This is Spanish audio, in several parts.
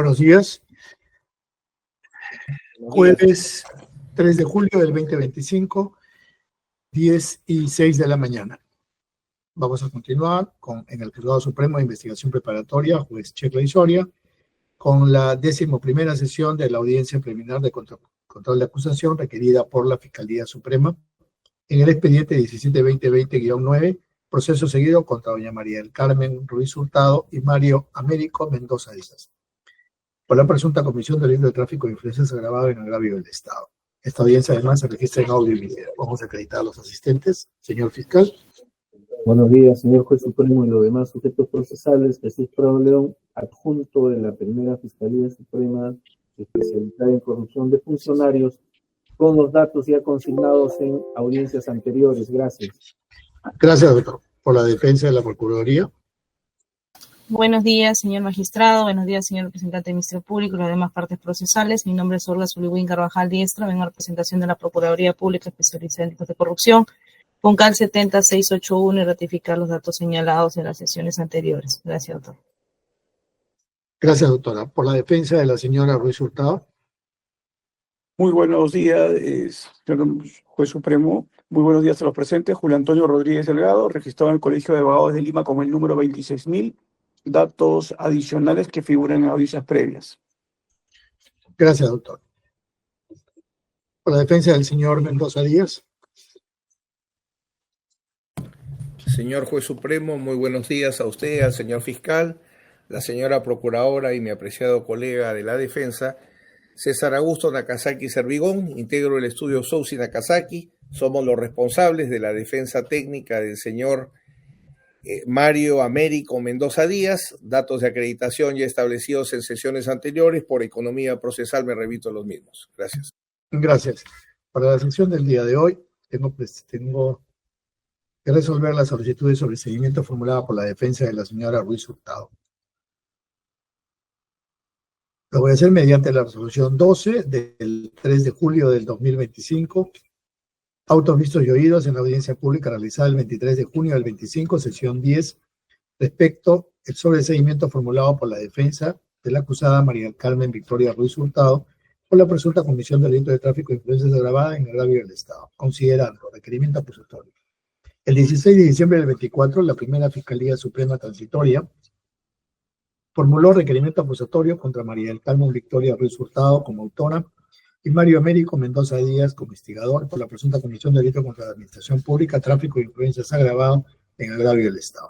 Buenos días. Jueves 3 de julio del 2025, 10:06 de la mañana. Vamos a continuar en el Juzgado Supremo de Investigación Preparatoria, juez Checla y Soria, con la 11ª sesión de la audiencia preliminar de control de acusación requerida por la Fiscalía Suprema en el expediente 17-2020-9, proceso seguido contra doña María del Carmen Ruiz Hurtado y Mario Américo Mendoza Díaz, por la presunta comisión del delito de tráfico de influencias agravado en agravio del Estado. Esta audiencia además se registra en audio y video. Vamos a acreditar a los asistentes. Señor fiscal. Buenos días, señor juez supremo y los demás sujetos procesales. Jesús Prado León, adjunto de la primera Fiscalía Suprema especializada en corrupción de funcionarios, con los datos ya consignados en audiencias anteriores. Gracias. Gracias, doctor. Por la defensa de la Procuraduría. Buenos días, señor magistrado. Buenos días, señor representante del Ministerio Público y las demás partes procesales. Mi nombre es Orla Zuliwin Carvajal Diestra. Vengo a representación de la Procuraduría Pública especializada en delitos de corrupción, con CAL 70681, y ratificar los datos señalados en las sesiones anteriores. Gracias, doctor. Gracias, doctora. Por la defensa de la señora Ruiz Hurtado. Muy buenos días, señor juez supremo. Muy buenos días a los presentes. Julio Antonio Rodríguez Delgado, registrado en el Colegio de Abogados de Lima con el número 26.000. Datos adicionales que figuran en audiencias previas. Gracias, doctor. Por la defensa del señor Mendoza Díaz. Señor juez supremo, muy buenos días a usted, al señor fiscal, la señora procuradora y mi apreciado colega de la defensa, César Augusto Nakazaki Servigón. Integro el estudio Sousi Nakazaki. Somos los responsables de la defensa técnica del señor Mario Américo Mendoza Díaz. Datos de acreditación ya establecidos en sesiones anteriores. Por economía procesal me remito a los mismos. Gracias. Gracias. Para la sesión del día de hoy, tengo que resolver la solicitud de sobreseimiento formulada por la defensa de la señora Ruiz Hurtado. Lo voy a hacer mediante la resolución 12 del 3 de julio del 2025, autos vistos y oídos en la audiencia pública realizada el 23 de junio del 25, sesión 10, respecto al sobreseimiento formulado por la defensa de la acusada María del Carmen Victoria Ruiz Hurtado por la presunta comisión del delito de tráfico de influencias agravada en agravio del Estado, considerando requerimiento acusatorio. El 16 de diciembre del 24, la primera Fiscalía Suprema Transitoria formuló requerimiento acusatorio contra María del Carmen Victoria Ruiz Hurtado como autora y Mario Américo Mendoza Díaz como instigador por la presunta comisión de delito contra la administración pública, tráfico de influencias agravado en agravio del Estado.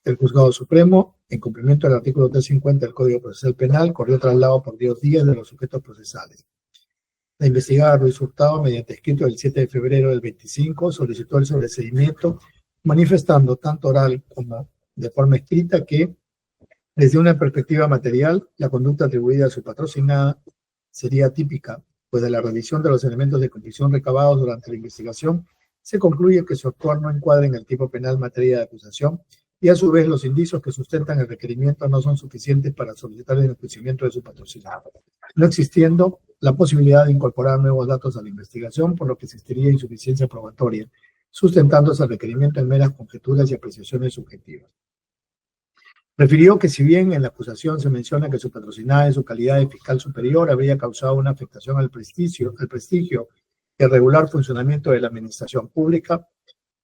El Juzgado Supremo, en cumplimiento del artículo 350 del Código Procesal Penal, corrió traslado por 10 días de los sujetos procesales. La investigada Ruiz Hurtado, mediante escrito del 7 de febrero del 25, solicitó el sobreseimiento, manifestando tanto oral como de forma escrita que, desde una perspectiva material, la conducta atribuida a su patrocinada sería típica, pues de la revisión de los elementos de convicción recabados durante la investigación, se concluye que su actuar no encuadra en el tipo penal materia de acusación y a su vez los indicios que sustentan el requerimiento no son suficientes para solicitar el enjuiciamiento de su patrocinado, no existiendo la posibilidad de incorporar nuevos datos a la investigación, por lo que existiría insuficiencia probatoria, sustentándose el requerimiento en meras conjeturas y apreciaciones subjetivas. Refirió que si bien en la acusación se menciona que su patrocinada en su calidad de fiscal superior habría causado una afectación al prestigio y el regular funcionamiento de la administración pública,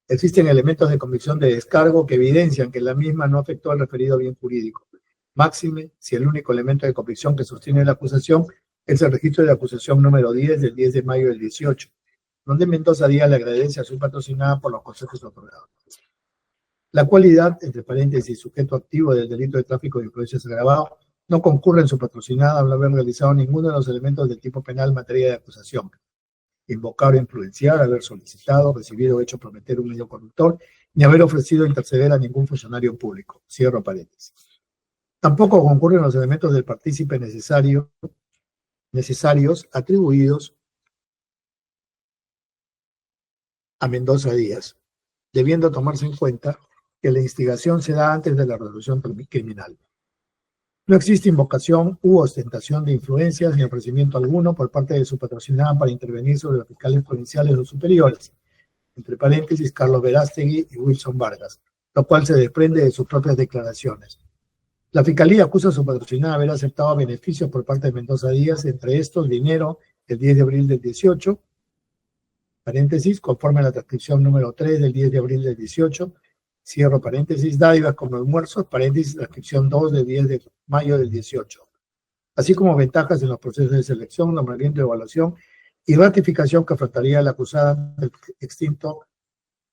existen elementos de convicción de descargo que evidencian que la misma no afectó al referido bien jurídico. Máxime, si el único elemento de convicción que sostiene la acusación es el registro de acusación número 10 del 10 de mayo del 18, donde Mendoza Díaz le agradece a su patrocinada por los consejos otorgados. La cualidad, entre paréntesis, sujeto activo del delito de tráfico de influencias agravado, no concurre en su patrocinada al no haber realizado ninguno de los elementos del tipo penal en materia de acusación: invocar o influenciar, haber solicitado, recibido o hecho prometer un medio conductor, ni haber ofrecido interceder a ningún funcionario público. Cierro paréntesis. Tampoco concurren los elementos del partícipe necesarios atribuidos a Mendoza Díaz, debiendo tomarse en cuenta que la instigación se da antes de la resolución criminal. No existe invocación u ostentación de influencias ni ofrecimiento alguno por parte de su patrocinada para intervenir sobre los fiscales provinciales o superiores, entre paréntesis Carlos Verástegui y Wilson Vargas, lo cual se desprende de sus propias declaraciones. La Fiscalía acusa a su patrocinada haber aceptado beneficios por parte de Mendoza Díaz, entre estos dinero el 10 de abril del 18, paréntesis, conforme a la transcripción número 3 del 10 de abril del 18, cierro paréntesis, dádivas como almuerzos, paréntesis, transcripción 2 del 10 de mayo del 18, así como ventajas en los procesos de selección, nombramiento, evaluación y ratificación que afrontaría la acusada del extinto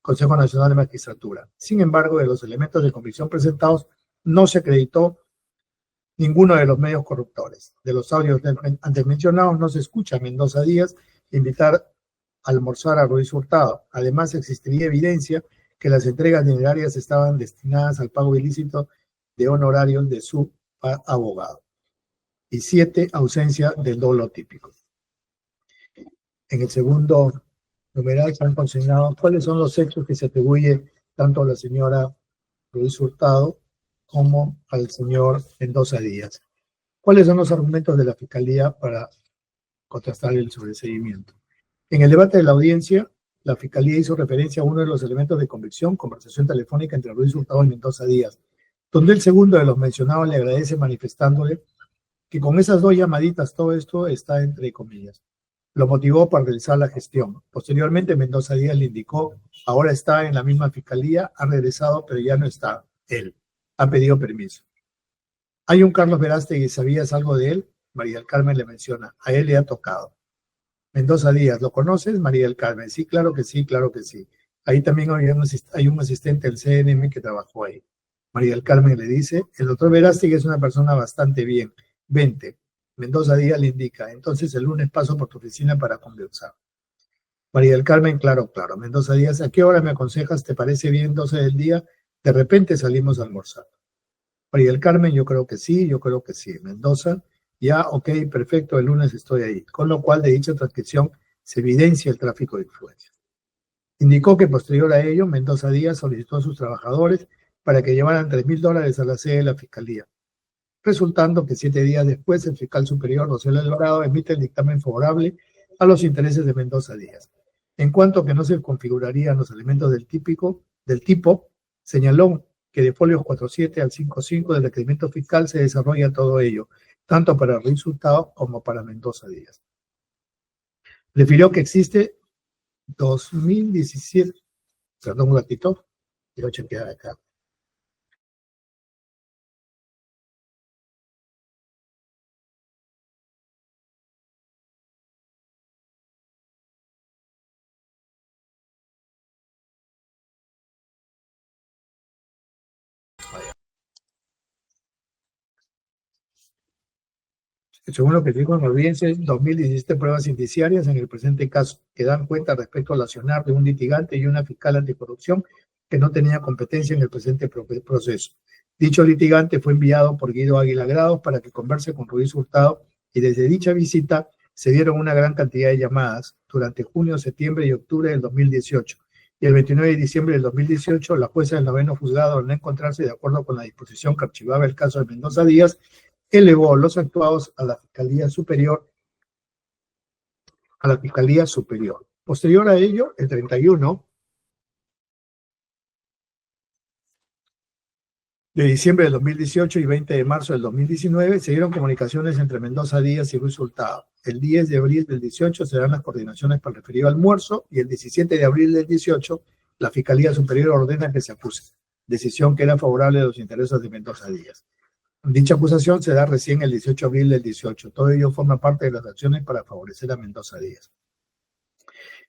Consejo Nacional de Magistratura. Sin embargo, de los elementos de convicción presentados, no se acreditó ninguno de los medios corruptores. De los audios antes mencionados, no se escucha a Mendoza Díaz invitar a almorzar a Ruiz Hurtado. Además, existiría evidencia que las entregas dinerarias estaban destinadas al pago ilícito de honorarios de su abogado. Y 7, ausencia del dolo típico. En el segundo numeral se han consignado cuáles son los hechos que se atribuye tanto a la señora Ruiz Hurtado como al señor Mendoza Díaz. ¿Cuáles son los argumentos de la Fiscalía para contrastar el sobreseimiento? En el debate de la audiencia, la Fiscalía hizo referencia a uno de los elementos de convicción, conversación telefónica entre Ruiz Hurtado y Mendoza Díaz, donde el segundo de los mencionados le agradece manifestándole que con esas 2 llamaditas todo esto está entre comillas. Lo motivó para realizar la gestión. Posteriormente, Mendoza Díaz le indicó, ahora está en la misma Fiscalía, ha regresado, pero ya no está él. Ha pedido permiso. Hay un Carlos Verástegui, ¿sabías algo de él? María del Carmen le menciona, a él le ha tocado. Mendoza Díaz, ¿lo conoces? María del Carmen, sí, claro que sí, claro que sí. Ahí también hay un asistente del CNM que trabajó ahí. María del Carmen le dice, el doctor Verástegui es una persona bastante bien, vente. Mendoza Díaz le indica, entonces el lunes paso por tu oficina para conversar. María del Carmen, claro. Mendoza Díaz, ¿a qué hora me aconsejas? ¿Te parece bien 12 del día? De repente salimos a almorzar. María del Carmen, yo creo que sí. Mendoza, ya, ok, perfecto, el lunes estoy ahí. Con lo cual, de dicha transcripción, se evidencia el tráfico de influencias. Indicó que posterior a ello, Mendoza Díaz solicitó a sus trabajadores para que llevaran $3,000 a la sede de la Fiscalía, resultando que 7 días después el fiscal superior Rosel Alvarado emite el dictamen favorable a los intereses de Mendoza Díaz. En cuanto a que no se configurarían los elementos del tipo, señaló que de folios 47 al 55 del requerimiento fiscal se desarrolla todo ello, tanto para el resultado como para Mendoza Díaz. Refirió que existe 2017, perdón un ratito, quiero chequear acá. Según lo que dijo en la audiencia, 2017 pruebas indiciarias en el presente caso que dan cuenta respecto al accionar de un litigante y una fiscal anticorrupción que no tenía competencia en el presente proceso. Dicho litigante fue enviado por Guido Águila Grados para que converse con Ruiz Hurtado y desde dicha visita se dieron una gran cantidad de llamadas durante junio, septiembre y octubre del 2018. Y el 29 de diciembre del 2018, la jueza del 9º juzgado, al no encontrarse de acuerdo con la disposición que archivaba el caso de Mendoza Díaz, elevó los actuados a la Fiscalía Superior. Posterior a ello, el 31 de diciembre del 2018 y 20 de marzo del 2019 se dieron comunicaciones entre Mendoza Díaz y Ruiz Hurtado. El 10 de abril del 18 se dan las coordinaciones para el referido almuerzo y el 17 de abril del 18 la Fiscalía Superior ordena que se acuse, decisión que era favorable a los intereses de Mendoza Díaz. Dicha acusación se da recién el 18 de abril del 18. Todo ello forma parte de las acciones para favorecer a Mendoza Díaz.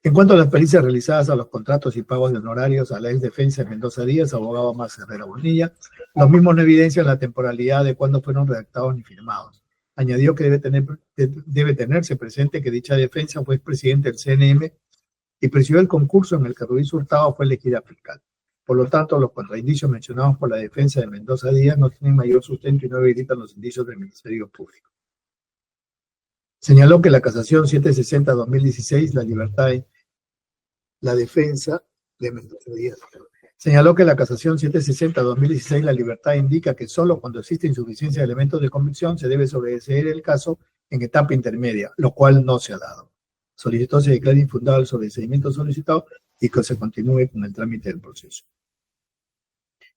En cuanto a las pericias realizadas a los contratos y pagos de honorarios a la ex defensa de Mendoza Díaz, abogado Max Herrera Bonilla, los mismos no evidencian la temporalidad de cuándo fueron redactados ni firmados. Añadió que debe tenerse presente que dicha defensa fue expresidente del CNM y presidió el concurso en el que Ruiz Hurtado fue elegida fiscal. Por lo tanto, los contraindicios mencionados por la defensa de Mendoza Díaz no tienen mayor sustento y no habilitan los indicios del Ministerio Público. Señaló que la casación 760-2016, la defensa de Mendoza Díaz. Señaló que la casación 760-2016, la libertad indica que solo cuando existe insuficiencia de elementos de convicción se debe sobreseer el caso en etapa intermedia, lo cual no se ha dado. Solicitó se declare infundado el sobreseimiento solicitado y que se continúe con el trámite del proceso.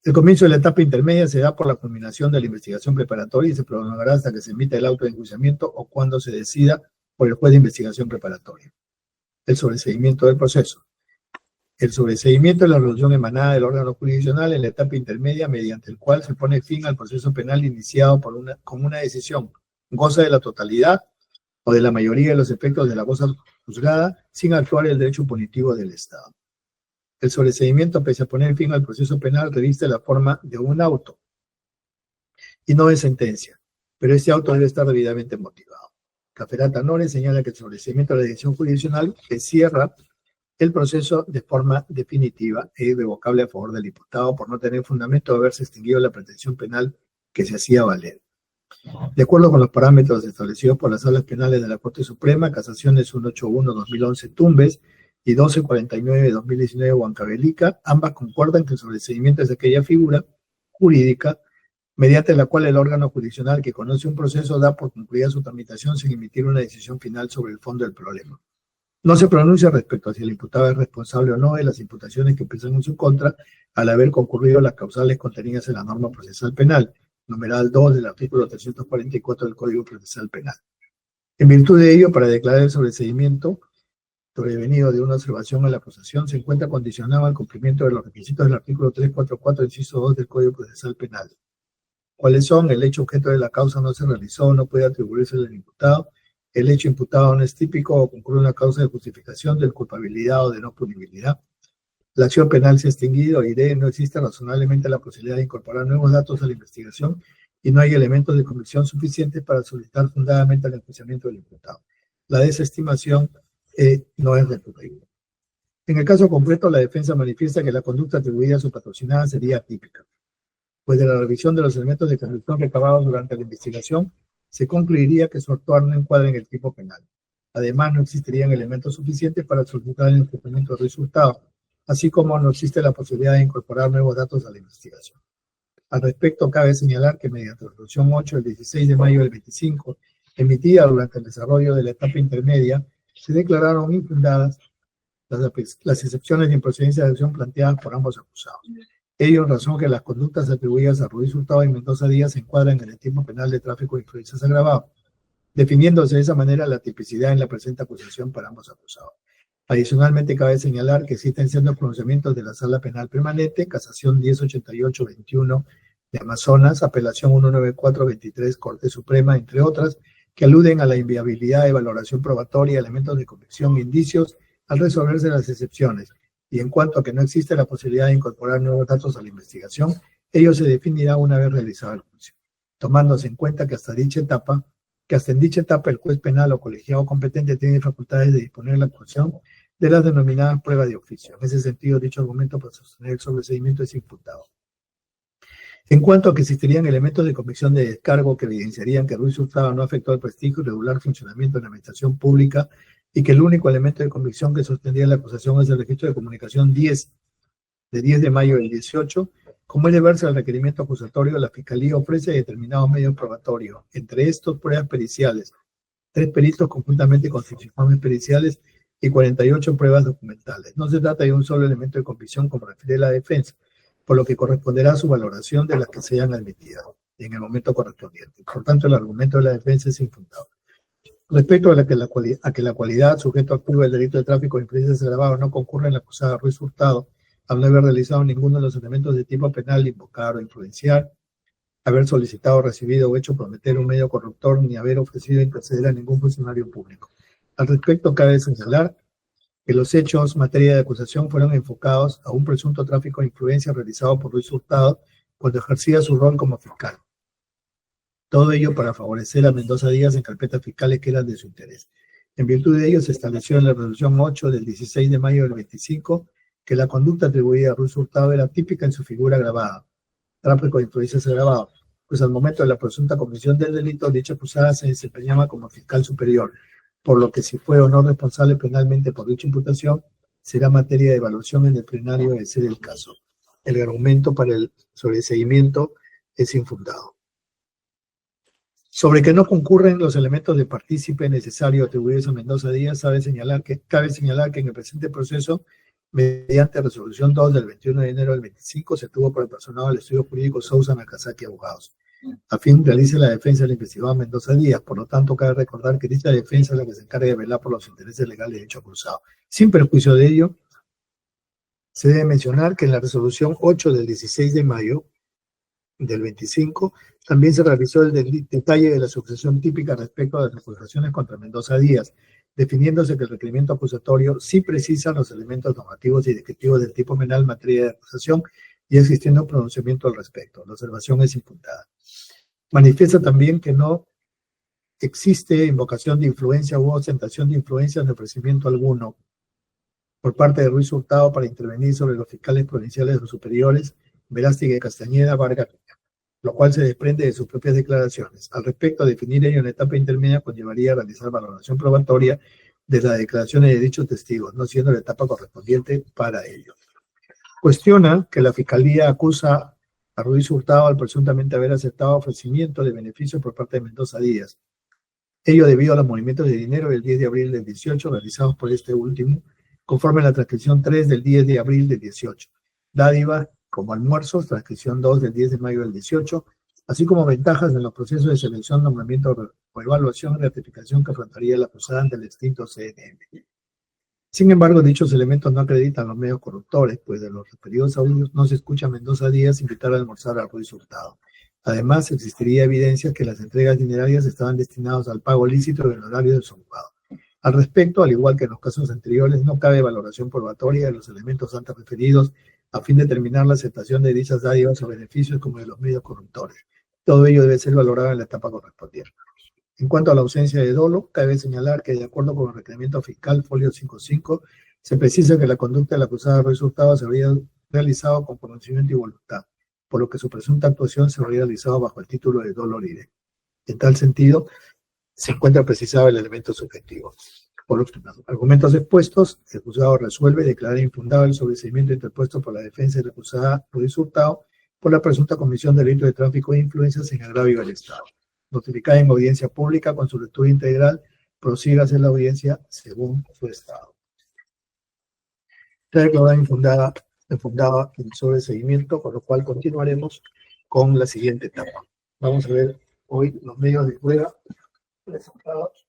El comienzo de la etapa intermedia se da por la culminación de la investigación preparatoria y se prolongará hasta que se emita el auto de enjuiciamiento o cuando se decida por el juez de investigación preparatoria. El sobreseimiento del proceso. El sobreseimiento es la resolución emanada del órgano jurisdiccional en la etapa intermedia mediante el cual se pone fin al proceso penal iniciado con una decisión goza de la totalidad o de la mayoría de los efectos de la cosa juzgada sin actuar el derecho punitivo del Estado. El sobreseimiento, pese a poner fin al proceso penal, reviste la forma de un auto y no de sentencia, pero este auto debe estar debidamente motivado. Caferata Nore señala que el sobreseimiento de la decisión jurisdiccional que cierra el proceso de forma definitiva e irrevocable a favor del imputado por no tener fundamento de haberse extinguido la pretensión penal que se hacía valer. De acuerdo con los parámetros establecidos por las salas penales de la Corte Suprema, Casaciones 181-2011 Tumbes y 1249-2019 Huancavelica, ambas concuerdan que el sobreseimiento es aquella figura jurídica mediante la cual el órgano jurisdiccional que conoce un proceso da por concluida su tramitación sin emitir una decisión final sobre el fondo del problema. No se pronuncia respecto a si el imputado es responsable o no de las imputaciones que pesan en su contra al haber concurrido las causales contenidas en la norma procesal penal, numeral 2 del artículo 344 del Código Procesal Penal. En virtud de ello, para declarar el sobreseimiento sobrevenido de una observación a la acusación, se encuentra condicionado al cumplimiento de los requisitos del artículo 344, inciso 2 del Código Procesal Penal. ¿Cuáles son? El hecho objeto de la causa no se realizó, no puede atribuirse al imputado. El hecho imputado no es típico o concurre una causa de justificación de culpabilidad o de no punibilidad. La acción penal se ha extinguido y no existe razonablemente la posibilidad de incorporar nuevos datos a la investigación y no hay elementos de convicción suficientes para solicitar fundadamente el enjuiciamiento del imputado. La desestimación no es recurrible. En el caso concreto, la defensa manifiesta que la conducta atribuida a su patrocinada sería atípica, pues de la revisión de los elementos de convicción recabados durante la investigación, se concluiría que su actuar no encuadra en el tipo penal. Además, no existirían elementos suficientes para solicitar el enjuiciamiento del resultado, así como no existe la posibilidad de incorporar nuevos datos a la investigación. Al respecto, cabe señalar que mediante la resolución 8 del 16 de mayo del 25, emitida durante el desarrollo de la etapa intermedia, se declararon infundadas las excepciones de improcedencia de acción planteadas por ambos acusados. Ello en razón que las conductas atribuidas a Ruiz Hurtado y Mendoza Díaz se encuadran en el tipo penal de tráfico de influencias agravado, definiéndose de esa manera la tipicidad en la presente acusación para ambos acusados. Adicionalmente, cabe señalar que existen sendos pronunciamientos de la Sala Penal Permanente, Casación 1088-21 de Amazonas, Apelación 194-23, Corte Suprema, entre otras, que aluden a la inviabilidad de valoración probatoria, elementos de convicción e indicios al resolverse las excepciones, y en cuanto a que no existe la posibilidad de incorporar nuevos datos a la investigación, ello se definirá una vez realizado el juicio, tomándose en cuenta que hasta en dicha etapa el juez penal o colegiado competente tiene facultades de disponer la actuación de las denominadas pruebas de oficio. En ese sentido, dicho argumento para sostener el sobreseimiento es imputado. En cuanto a que existirían elementos de convicción de descargo que evidenciarían que Ruiz Hurtado no afectó al prestigio y regular funcionamiento de la administración pública y que el único elemento de convicción que sostendría la acusación es el registro de comunicación 10 de mayo del 18, como es de verse al requerimiento acusatorio, la Fiscalía ofrece determinados medios probatorios, entre estos pruebas periciales, 3 peritos conjuntamente con sus informes periciales y 48 pruebas documentales. No se trata de un solo elemento de convicción como refiere la defensa, por lo que corresponderá a su valoración de las que sean admitidas en el momento correspondiente. Por tanto, el argumento de la defensa es infundado. Respecto a que la cualidad sujeto activo del delito de tráfico de influencias agravadas no concurre en la acusada Ruiz Hurtado, al no haber realizado ninguno de los elementos de tipo penal, invocar o influenciar, haber solicitado, recibido o hecho prometer un medio corruptor, ni haber ofrecido interceder a ningún funcionario público. Al respecto, cabe señalar que los hechos, materia de acusación, fueron enfocados a un presunto tráfico de influencia realizado por Ruiz Hurtado cuando ejercía su rol como fiscal. Todo ello para favorecer a Mendoza Díaz en carpetas fiscales que eran de su interés. En virtud de ello, se estableció en la resolución 8 del 16 de mayo del 25 que la conducta atribuida a Ruiz Hurtado era típica en su figura agravada, tráfico de influencias agravado, pues al momento de la presunta comisión del delito, dicha acusada se desempeñaba como fiscal superior, por lo que si fue o no responsable penalmente por dicha imputación, será materia de evaluación en el plenario de ser el caso. El argumento para el sobreseimiento es infundado. Sobre que no concurren los elementos de partícipe necesario atribuidos a Mendoza Díaz, cabe señalar que en el presente proceso mediante resolución 2 del 21 de enero del 25, se tuvo por el personal del estudio jurídico Sousa Nakazaki Abogados. A fin realice la defensa del investigado Mendoza Díaz. Por lo tanto, cabe recordar que dicha defensa es la que se encarga de velar por los intereses legales de dicho acusado. Sin perjuicio de ello, se debe mencionar que en la resolución 8 del 16 de mayo del 25, también se realizó el detalle de la sucesión típica respecto a las acusaciones contra Mendoza Díaz, definiéndose que el requerimiento acusatorio sí precisa los elementos normativos y descriptivos del tipo penal en materia de acusación y existiendo un pronunciamiento al respecto. La observación es imputada. Manifiesta también que no existe invocación de influencia u ostentación de influencia en ofrecimiento alguno por parte de Ruiz Hurtado para intervenir sobre los fiscales provinciales o superiores, Verástegui, Castañeda, Vargas, lo cual se desprende de sus propias declaraciones. Al respecto, definir ello en etapa intermedia conllevaría a realizar valoración probatoria de las declaraciones de dichos testigos, no siendo la etapa correspondiente para ello. Cuestiona que la Fiscalía acusa a Ruiz Hurtado al presuntamente haber aceptado ofrecimiento de beneficio por parte de Mendoza Díaz. Ello debido a los movimientos de dinero del 10 de abril del 18 realizados por este último, conforme a la transcripción 3 del 10 de abril del 18. Dádiva como almuerzos, transcripción 2 del 10 de mayo del 18, así como ventajas en los procesos de selección, nombramiento o evaluación y ratificación que afrontaría la acusada ante el extinto CNM. Sin embargo, dichos elementos no acreditan los medios corruptores, pues de los referidos audios no se escucha a Mendoza Díaz invitar a almorzar a Ruiz Hurtado. Además, existiría evidencia que las entregas dinerarias estaban destinadas al pago lícito del honorario del abogado. Al respecto, al igual que en los casos anteriores, no cabe valoración probatoria de los elementos antes referidos a fin de determinar la aceptación de dichas dádivas o beneficios como de los medios corruptores. Todo ello debe ser valorado en la etapa correspondiente. En cuanto a la ausencia de dolo, cabe señalar que de acuerdo con el requerimiento fiscal folio 55, se precisa que la conducta del acusado Ruiz Hurtado se habría realizado con conocimiento y voluntad, por lo que su presunta actuación se habría realizado bajo el título de dolo lire. En tal sentido, se encuentra precisado el elemento subjetivo. Por los argumentos expuestos, el juzgado resuelve declarar infundado el sobreseimiento interpuesto por la defensa de la acusada Ruiz Hurtado por la presunta comisión de delito de tráfico de influencias en agravio del Estado. Notificada en audiencia pública con su lectura integral, prosiga a hacer la audiencia según su estado. Está declarada infundada el sobreseimiento, con lo cual continuaremos con la siguiente etapa. Vamos a ver hoy los medios de prueba presentados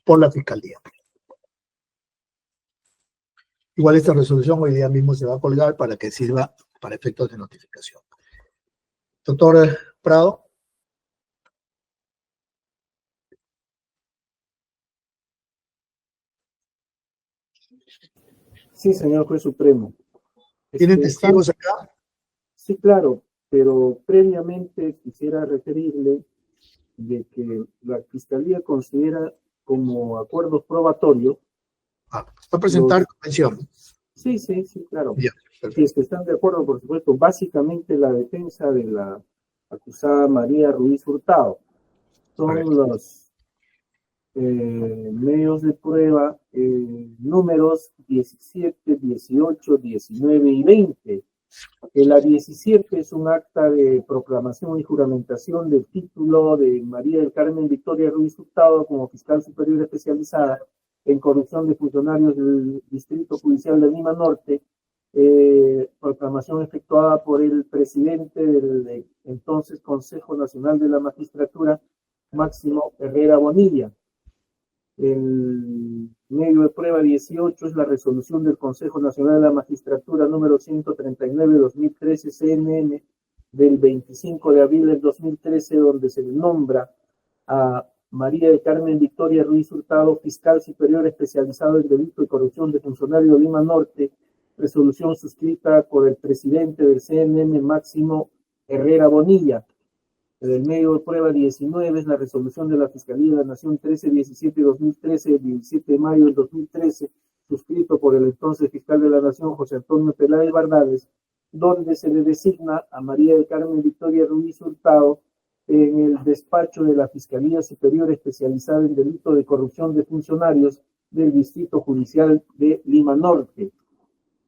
por la Fiscalía. Igual esta resolución hoy día mismo se va a colgar para que sirva para efectos de notificación. Doctor Prado. Sí, señor juez supremo. ¿Tienen testigos acá? Sí, claro, pero previamente quisiera referirle de que la Fiscalía considera como acuerdos probatorios. Va a presentar convención. Sí, claro. Ya, si es que están de acuerdo, por supuesto, básicamente la defensa de la acusada María Ruiz Hurtado. Son los medios de prueba números 17, 18, 19 y 20. La 17 es un acta de proclamación y juramentación del título de María del Carmen Victoria Ruiz Hurtado como fiscal superior especializada en corrupción de funcionarios del Distrito Judicial de Lima Norte, proclamación efectuada por el presidente del entonces Consejo Nacional de la Magistratura, Máximo Herrera Bonilla. El medio de prueba 18 es la resolución del Consejo Nacional de la Magistratura número 139-2013 CNM del 25 de abril del 2013, donde se le nombra a María del Carmen Victoria Ruiz Hurtado, fiscal superior especializado en delito de corrupción de funcionario de Lima Norte, resolución suscrita por el presidente del CNM, Máximo Herrera Bonilla. El medio de prueba 19 es la resolución de la Fiscalía de la Nación 1317-2013, del 17 de mayo del 2013, suscrito por el entonces fiscal de la Nación, José Antonio Peláez Bardales, donde se le designa a María del Carmen Victoria Ruiz Hurtado en el despacho de la Fiscalía Superior Especializada en Delito de Corrupción de Funcionarios del Distrito Judicial de Lima Norte.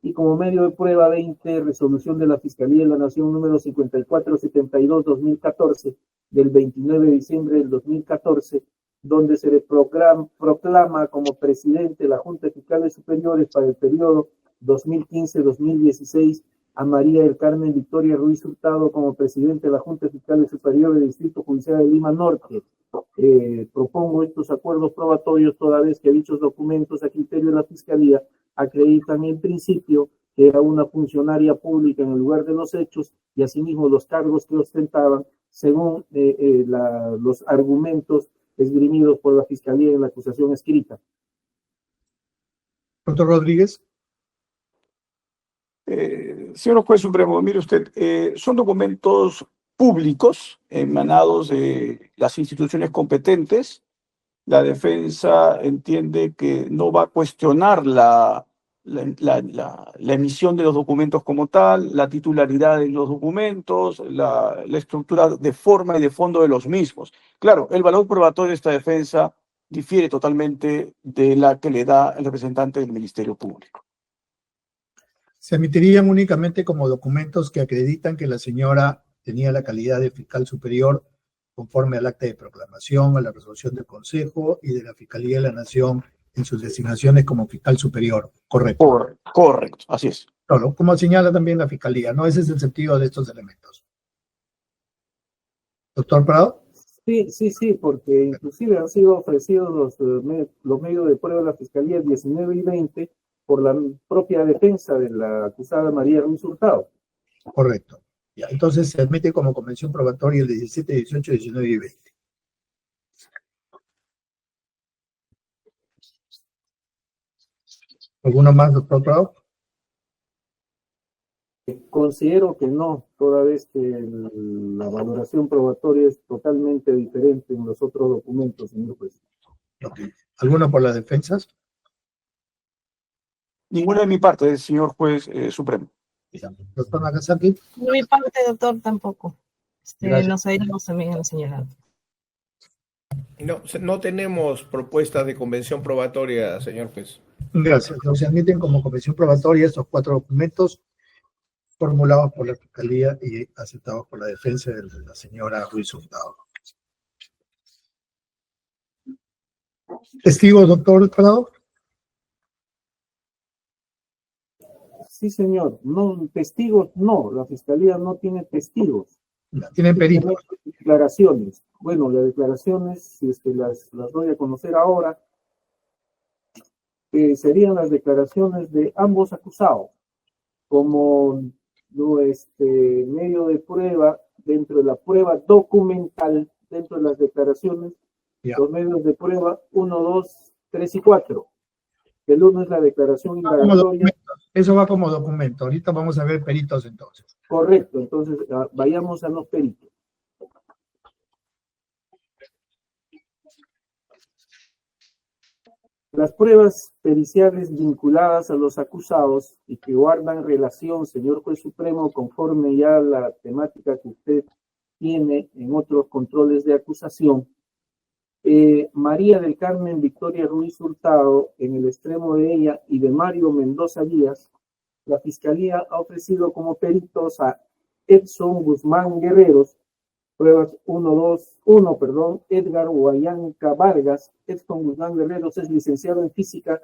Y como medio de prueba 20, resolución de la Fiscalía de la Nación número 5472-2014 del 29 de diciembre del 2014, donde se le proclama como presidente de la Junta de Fiscales Superiores para el periodo 2015-2016 a María del Carmen Victoria Ruiz Hurtado como presidente de la Junta de Fiscales Superiores del Distrito Judicial de Lima Norte. Propongo estos acuerdos probatorios toda vez que dichos documentos a criterio de la Fiscalía acreditan en principio que era una funcionaria pública en el lugar de los hechos y asimismo los cargos que ostentaban según los argumentos esgrimidos por la Fiscalía en la acusación escrita. Doctor Rodríguez. Señor Juez Supremo, mire usted, son documentos públicos emanados de las instituciones competentes. La defensa entiende que no va a cuestionar la emisión de los documentos como tal, la titularidad de los documentos, la estructura de forma y de fondo de los mismos. Claro, el valor probatorio de esta defensa difiere totalmente de la que le da el representante del Ministerio Público. Se emitirían únicamente como documentos que acreditan que la señora tenía la calidad de fiscal superior conforme al acta de proclamación, a la resolución del Consejo y de la Fiscalía de la Nación en sus designaciones como fiscal superior. Correcto. Correcto, así es. Claro, como señala también la Fiscalía, ¿no? Ese es el sentido de estos elementos. Doctor Prado. Sí, porque inclusive han sido ofrecidos los medios de prueba de la Fiscalía 19 y 20 por la propia defensa de la acusada María Ruiz Hurtado. Correcto. Ya, entonces se admite como convención probatoria el 17, 18, 19 y 20. ¿Alguno más, doctor Prado? Considero que no, toda vez que la valoración probatoria es totalmente diferente en los otros documentos, señor juez. Okay. ¿Alguno por las defensas? Ninguna de mi parte, señor Juez Supremo. Doctor Nagasaki. De mi parte, doctor, tampoco. Gracias. Nos adherimos también a la señora. No tenemos propuestas de convención probatoria, señor juez. Gracias. Se admiten como convención probatoria estos 4 documentos formulados por la Fiscalía y aceptados por la defensa de la señora Ruiz Hurtado. ¿Testigos, doctor Prado? Sí, señor. No, testigos no. La Fiscalía no tiene testigos. Tienen peritos. Declaraciones. Bueno, las declaraciones, si es que las doy a conocer ahora, serían las declaraciones de ambos acusados, como medio de prueba, dentro de la prueba documental, dentro de las declaraciones, los medios de prueba 1, 2, 3 y 4. El 1 es la declaración indagatoria. Eso va como documento. Ahorita vamos a ver peritos entonces. Correcto, entonces vayamos a los peritos. Las pruebas periciales vinculadas a los acusados y que guardan relación, señor juez supremo, conforme ya a la temática que usted tiene en otros controles de acusación, María del Carmen Victoria Ruiz Hurtado, en el extremo de ella, y de Mario Mendoza Díaz, la Fiscalía ha ofrecido como peritos a Edson Guzmán Guerreros, pruebas 1, Edgar Guayanca Vargas. Edson Guzmán Guerreros es licenciado en física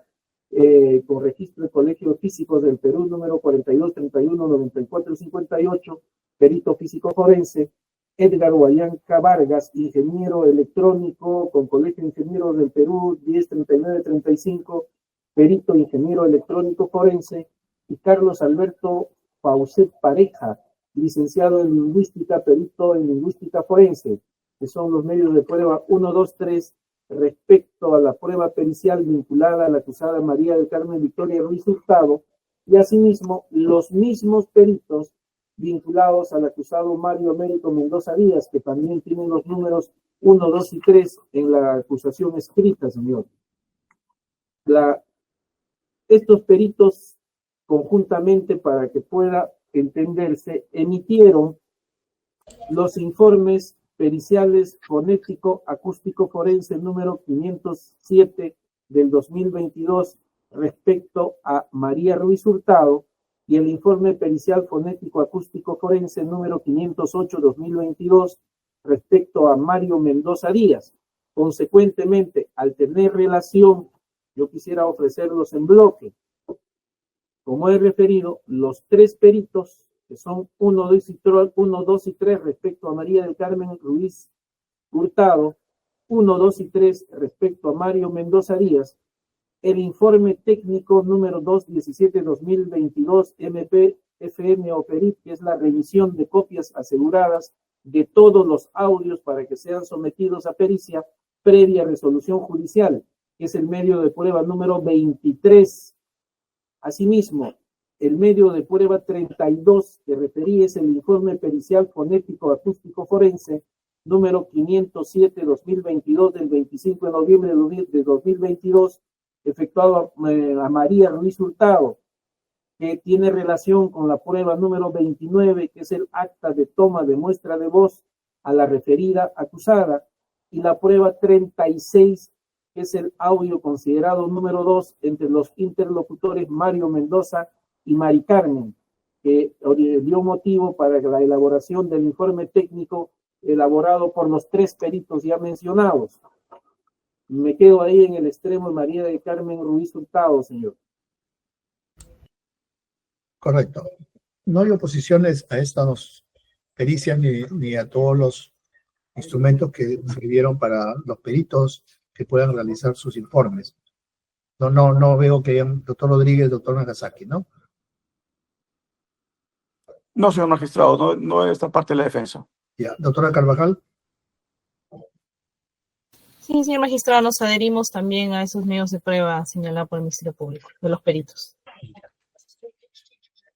con registro de Colegio de Físicos del Perú, número 42, 31, 94, 58, perito físico forense. Edgar Guayanca Vargas, ingeniero electrónico con Colegio de Ingenieros del Perú, 10, 39, 35, perito ingeniero electrónico forense. Y Carlos Alberto Pauset Pareja, licenciado en lingüística, perito en lingüística forense, que son los medios de prueba 1, 2, 3, respecto a la prueba pericial vinculada a la acusada María del Carmen Victoria Ruiz Hurtado, y asimismo los mismos peritos vinculados al acusado Mario Américo Mendoza Díaz, que también tienen los números 1, 2 y 3 en la acusación escrita, señor. Estos peritos, conjuntamente, para que pueda entenderse, emitieron los informes periciales fonético acústico forense número 507 del 2022 respecto a María Ruiz Hurtado y el informe pericial fonético acústico forense número 508 2022 respecto a Mario Mendoza Díaz. Consecuentemente, al tener relación, yo quisiera ofrecerlos en bloque. Como he referido, los tres peritos, que son 1, 2 y 3 respecto a María del Carmen Ruiz Hurtado, 1, 2 y 3 respecto a Mario Mendoza Díaz, el informe técnico número 217-2022 MP-FM OPERIT, que es la revisión de copias aseguradas de todos los audios para que sean sometidos a pericia previa resolución judicial, que es el medio de prueba número 23. Asimismo, el medio de prueba 32 que referí es el informe pericial fonético acústico forense número 507-2022 del 25 de noviembre de 2022, efectuado a María Ruiz Hurtado, que tiene relación con la prueba número 29, que es el acta de toma de muestra de voz a la referida acusada, y la prueba 36, que es el audio considerado número 2 entre los interlocutores Mario Mendoza y Mari Carmen, que dio motivo para la elaboración del informe técnico elaborado por los tres peritos ya mencionados. Me quedo ahí en el extremo de María del Carmen Ruiz Hurtado, señor. Correcto. No hay oposiciones a estas pericias ni a todos los instrumentos que sirvieron para los peritos que puedan realizar sus informes. No veo que hayan doctor Rodríguez, doctor Nagasaki, ¿no? No, señor magistrado, no es esta parte de la defensa. Ya. Doctora Carvajal. Sí, señor magistrado, nos adherimos también a esos medios de prueba señalados por el Ministerio Público, de los peritos.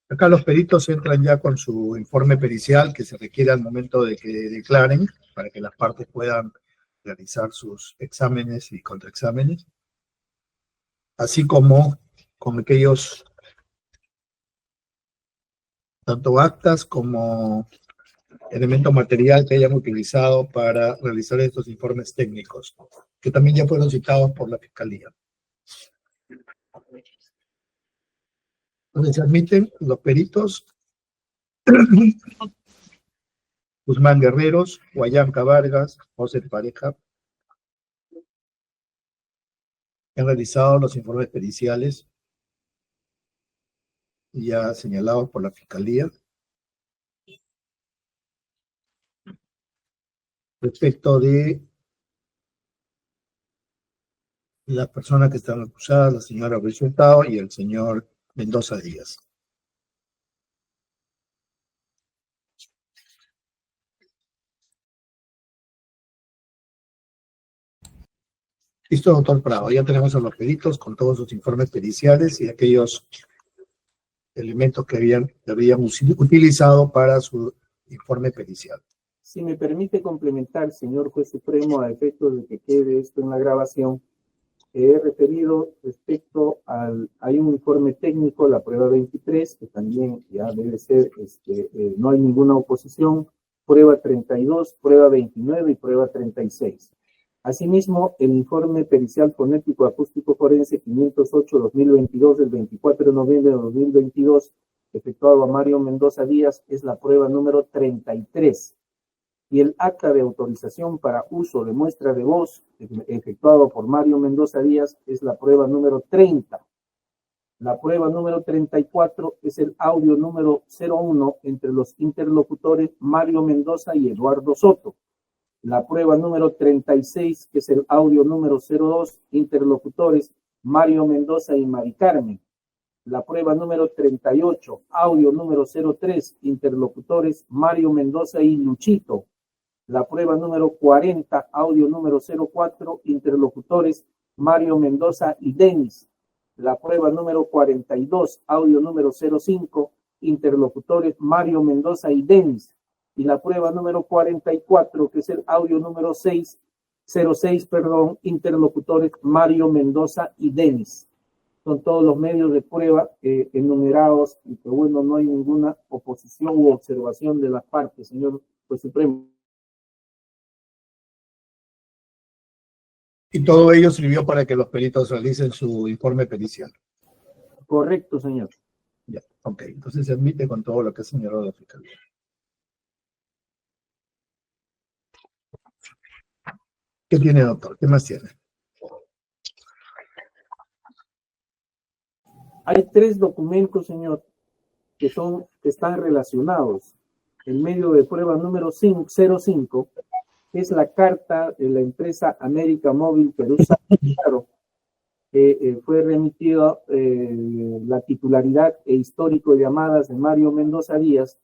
Acá los peritos entran ya con su informe pericial que se requiere al momento de que declaren para que las partes puedan realizar sus exámenes y contraexámenes, así como con aquellos tanto actas como elemento material que hayan utilizado para realizar estos informes técnicos, que también ya fueron citados por la Fiscalía. Donde se admiten los peritos Guzmán Guerreros, Guayanca Vargas, José Pareja, han realizado los informes periciales ya señalados por la Fiscalía respecto de las personas que están acusadas, la señora Ruiz Hurtado y el señor Mendoza Díaz. Listo, doctor Prado. Ya tenemos a los peritos con todos sus informes periciales y aquellos elementos que habían utilizado para su informe pericial. Si me permite complementar, señor juez supremo, a efectos de que quede esto en la grabación, he referido respecto hay un informe técnico, la prueba 23, que también ya debe ser, no hay ninguna oposición, prueba 32, prueba 29 y prueba 36. Asimismo, el informe pericial fonético acústico forense 508-2022 del 24 de noviembre de 2022, efectuado a Mario Mendoza Díaz, es la prueba número 33. Y el acta de autorización para uso de muestra de voz, efectuado por Mario Mendoza Díaz, es la prueba número 30. La prueba número 34 es el audio número 01 entre los interlocutores Mario Mendoza y Eduardo Soto. La prueba número 36, que es el audio número 02, interlocutores Mario Mendoza y Mari Carmen. La prueba número 38, audio número 03, interlocutores Mario Mendoza y Luchito. La prueba número 40, audio número 04, interlocutores Mario Mendoza y Denis. La prueba número 42, audio número 05, interlocutores Mario Mendoza y Denis. Y la prueba número 44, que es el audio número 06, interlocutores Mario Mendoza y Denis. Son todos los medios de prueba enumerados y que bueno, no hay ninguna oposición u observación de las partes, señor juez supremo. Y todo ello sirvió para que los peritos realicen su informe pericial. Correcto, señor. Ya, ok. Entonces se admite con todo lo que ha señalado la Fiscalía. ¿Qué tiene, doctor? ¿Qué más tiene? Hay 3 documentos, señor, que están relacionados. El medio de prueba número 05 es la carta de la empresa América Móvil Perú Claro, fue remitido la titularidad e histórico de llamadas de Mario Mendoza Díaz,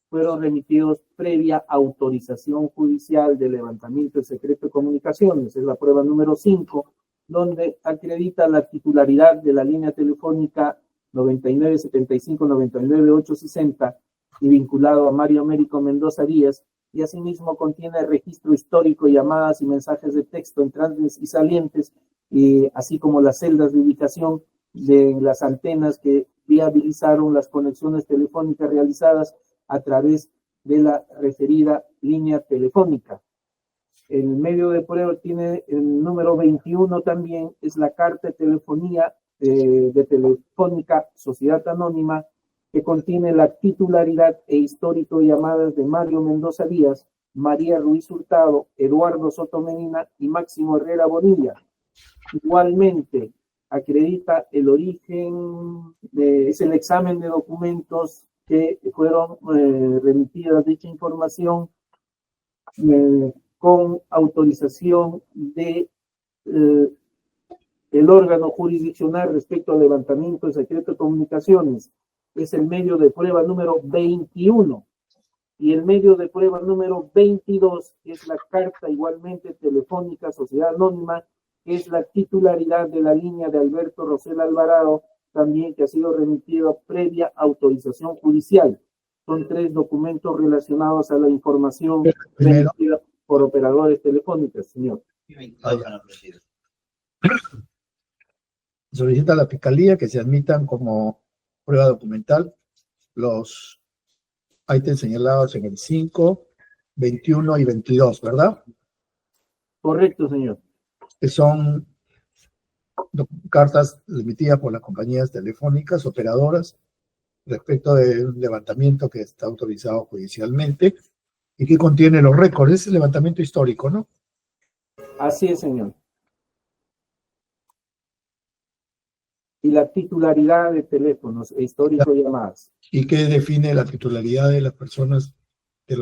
fueron remitidos previa autorización judicial de levantamiento del secreto de comunicaciones. Es la prueba número 5, donde acredita la titularidad de la línea telefónica 9975-99860 y vinculado a Mario Américo Mendoza Díaz, y asimismo contiene registro histórico de llamadas y mensajes de texto entrantes y salientes, así como las celdas de ubicación de las antenas que viabilizaron las conexiones telefónicas realizadas a través de la referida línea telefónica. El medio de prueba tiene el número 21 también, es la carta de telefonía de Telefónica Sociedad Anónima, que contiene la titularidad e histórico de llamadas de Mario Mendoza Díaz, María Ruiz Hurtado, Eduardo Soto Medina y Máximo Herrera Bonilla. Igualmente, acredita el origen, es el examen de documentos que fueron remitidas dicha información con autorización de el órgano jurisdiccional respecto al levantamiento de secreto de comunicaciones. Es el medio de prueba número 21. Y el medio de prueba número 22 es la carta igualmente telefónica Sociedad Anónima, que es la titularidad de la línea de Alberto Rosel Alvarado, también que ha sido remitido previa autorización judicial. Son 3 documentos relacionados a la información remitida por operadores telefónicos, señor. Solicita a la Fiscalía que se admitan como prueba documental los ítems señalados en el 5, 21 y 22, ¿verdad? Correcto, señor. Que son cartas emitidas por las compañías telefónicas operadoras respecto de un levantamiento que está autorizado judicialmente y que contiene los récords. Es el levantamiento histórico, ¿no? Así es, señor. Y la titularidad de teléfonos e histórico de llamadas. ¿Y qué define la titularidad de las personas, de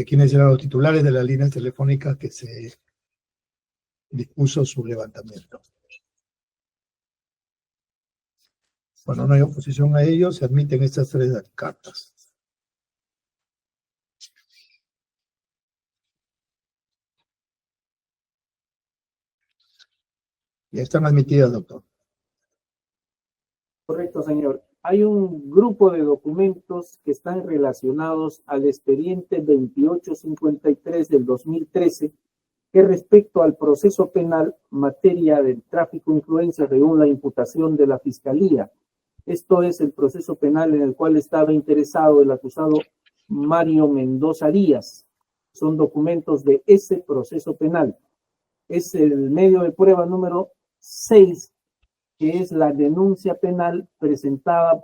quienes eran los titulares de las líneas telefónicas que se dispuso su levantamiento? Cuando no hay oposición a ello, se admiten estas 3 cartas. Ya están admitidas, doctor. Correcto, señor. Hay un grupo de documentos que están relacionados al expediente 2853 del 2013, que respecto al proceso penal materia del tráfico de influencias según la imputación de la Fiscalía. Esto es el proceso penal en el cual estaba interesado el acusado Mario Mendoza Díaz. Son documentos de ese proceso penal. Es el medio de prueba número 6, que es la denuncia penal presentada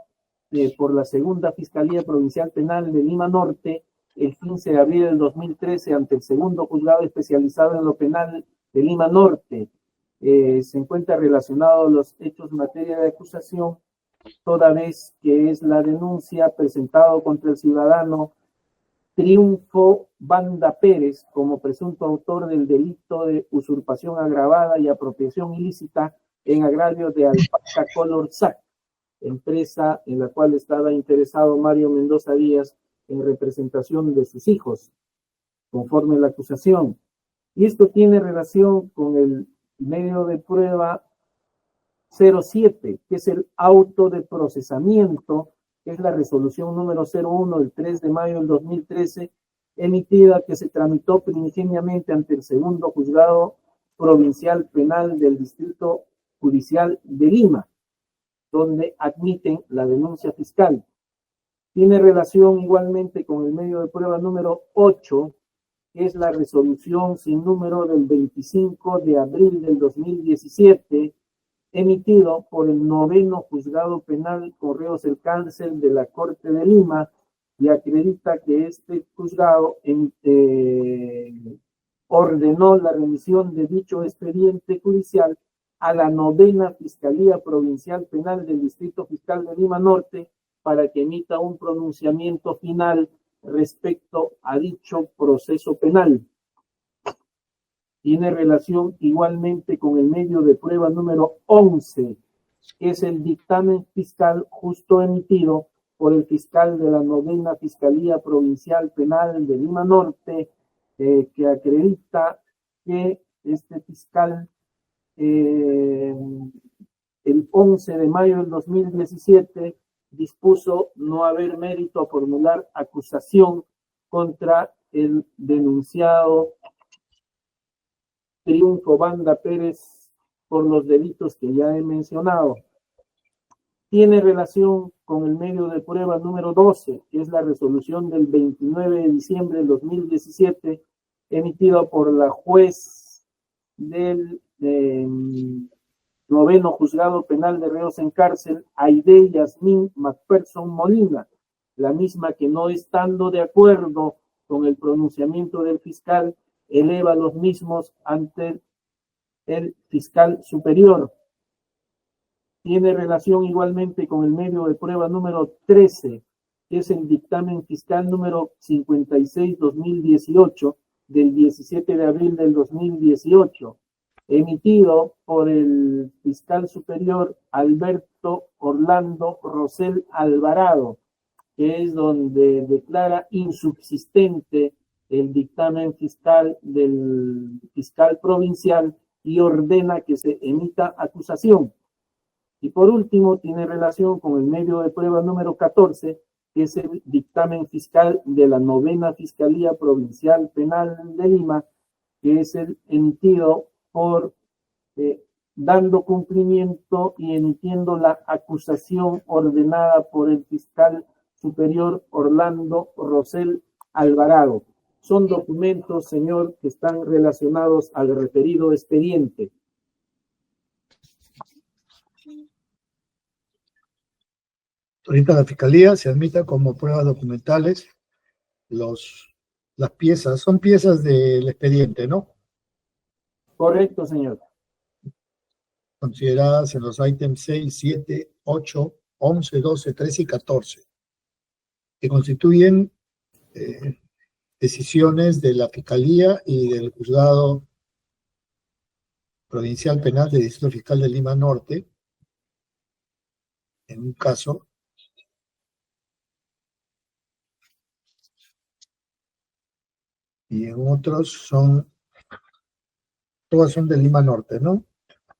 por la Segunda Fiscalía Provincial Penal de Lima Norte el 15 de abril del 2013 ante el Segundo Juzgado Especializado en lo Penal de Lima Norte. Se encuentra relacionado a los hechos en materia de acusación, toda vez que es la denuncia presentada contra el ciudadano Triunfo Banda Pérez como presunto autor del delito de usurpación agravada y apropiación ilícita en agravio de Alpaca Color SAC, empresa en la cual estaba interesado Mario Mendoza Díaz en representación de sus hijos, conforme a la acusación. Y esto tiene relación con el medio de prueba 07, que es el auto de procesamiento, que es la resolución número 01 del 3 de mayo del 2013, emitida que se tramitó primigeniamente ante el Segundo Juzgado Provincial Penal del Distrito Judicial de Lima, donde admiten la denuncia fiscal. Tiene relación igualmente con el medio de prueba número 8, que es la resolución sin número del 25 de abril del 2017, emitido por el 9º Juzgado Penal Correos del Cárcel de la Corte de Lima, y acredita que este juzgado ordenó la remisión de dicho expediente judicial a la 9ª Fiscalía Provincial Penal del Distrito Fiscal de Lima Norte para que emita un pronunciamiento final respecto a dicho proceso penal. Tiene relación igualmente con el medio de prueba número 11, que es el dictamen fiscal justo emitido por el fiscal de la 9ª Fiscalía Provincial Penal de Lima Norte, que acredita que este fiscal el 11 de mayo del 2017 dispuso no haber mérito a formular acusación contra el denunciado Triunfo Banda Pérez por los delitos que ya he mencionado. Tiene relación con el medio de prueba número 12, que es la resolución del 29 de diciembre del 2017, emitida por la juez del 9º Juzgado Penal de Reos en Cárcel, Aide Yasmín McPherson Molina, la misma que, no estando de acuerdo con el pronunciamiento del fiscal, eleva los mismos ante el fiscal superior. Tiene relación igualmente con el medio de prueba número 13, que es el dictamen fiscal número 56-2018 del 17 de abril del 2018, emitido por el fiscal superior Alberto Orlando Rosell Alvarado, que es donde declara insubsistente el dictamen fiscal del fiscal provincial y ordena que se emita acusación. Y por último, tiene relación con el medio de prueba número 14, que es el dictamen fiscal de la 9ª Fiscalía Provincial Penal de Lima, que es el emitido por dando cumplimiento y emitiendo la acusación ordenada por el fiscal superior Orlando Rosell Alvarado. Son documentos, señor, que están relacionados al referido expediente. Ahorita la Fiscalía se admita como pruebas documentales las piezas, son piezas del expediente, ¿no? Correcto, señor. Consideradas en los ítems 6, 7, 8, 11, 12, 13 y 14, que constituyen decisiones de la Fiscalía y del Juzgado Provincial Penal del Distrito Fiscal de Lima Norte, en un caso, y en otros todas son de Lima Norte, ¿no?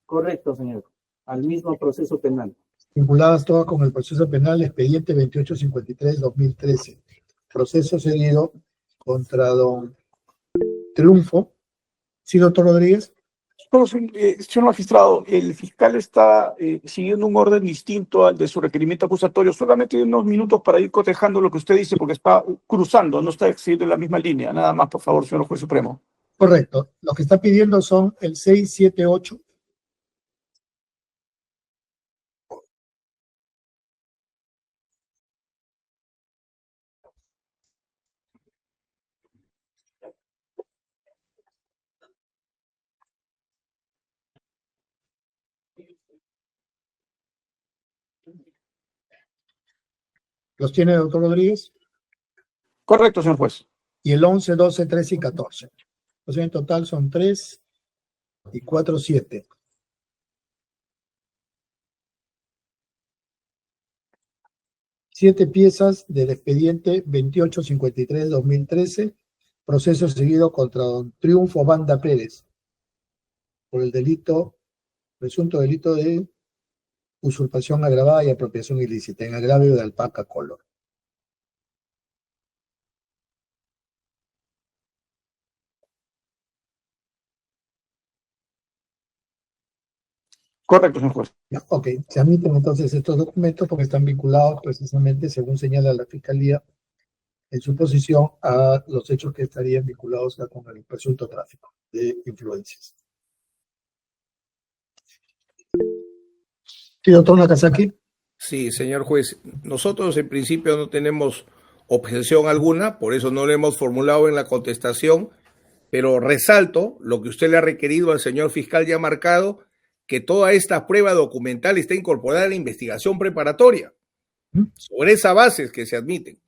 Correcto, señor. Al mismo proceso penal. Vinculadas todas con el proceso penal, expediente 2853-2013. Proceso seguido contra don Triunfo. ¿Sí, doctor Rodríguez? Señor magistrado, el fiscal está siguiendo un orden distinto al de su requerimiento acusatorio. Solamente unos minutos para ir cotejando lo que usted dice, porque está cruzando, no está siguiendo en la misma línea. Nada más, por favor, señor juez supremo. Correcto. Lo que está pidiendo son el 6, 7, 8. ¿Los tiene, doctor Rodríguez? Correcto, señor juez. Y el 11, 12, 13 y 14. O sea, en total son 3 y 4, 7. Siete piezas del expediente 2853-2013, proceso seguido contra don Triunfo Banda Pérez por el presunto delito de usurpación agravada y apropiación ilícita en agravio de Alpaca Color. Correcto, señor juez. Ok, se admiten entonces estos documentos porque están vinculados precisamente, según señala la Fiscalía, en su posición a los hechos que estarían vinculados con el presunto tráfico de influencias. Sí, doctor Nakazaki. Sí, señor juez. Nosotros en principio no tenemos objeción alguna, por eso no le hemos formulado en la contestación Pero resalto lo que usted le ha requerido al señor fiscal ya marcado, que toda esta prueba documental está incorporada en la investigación preparatoria. Sobre esa base es que se admiten,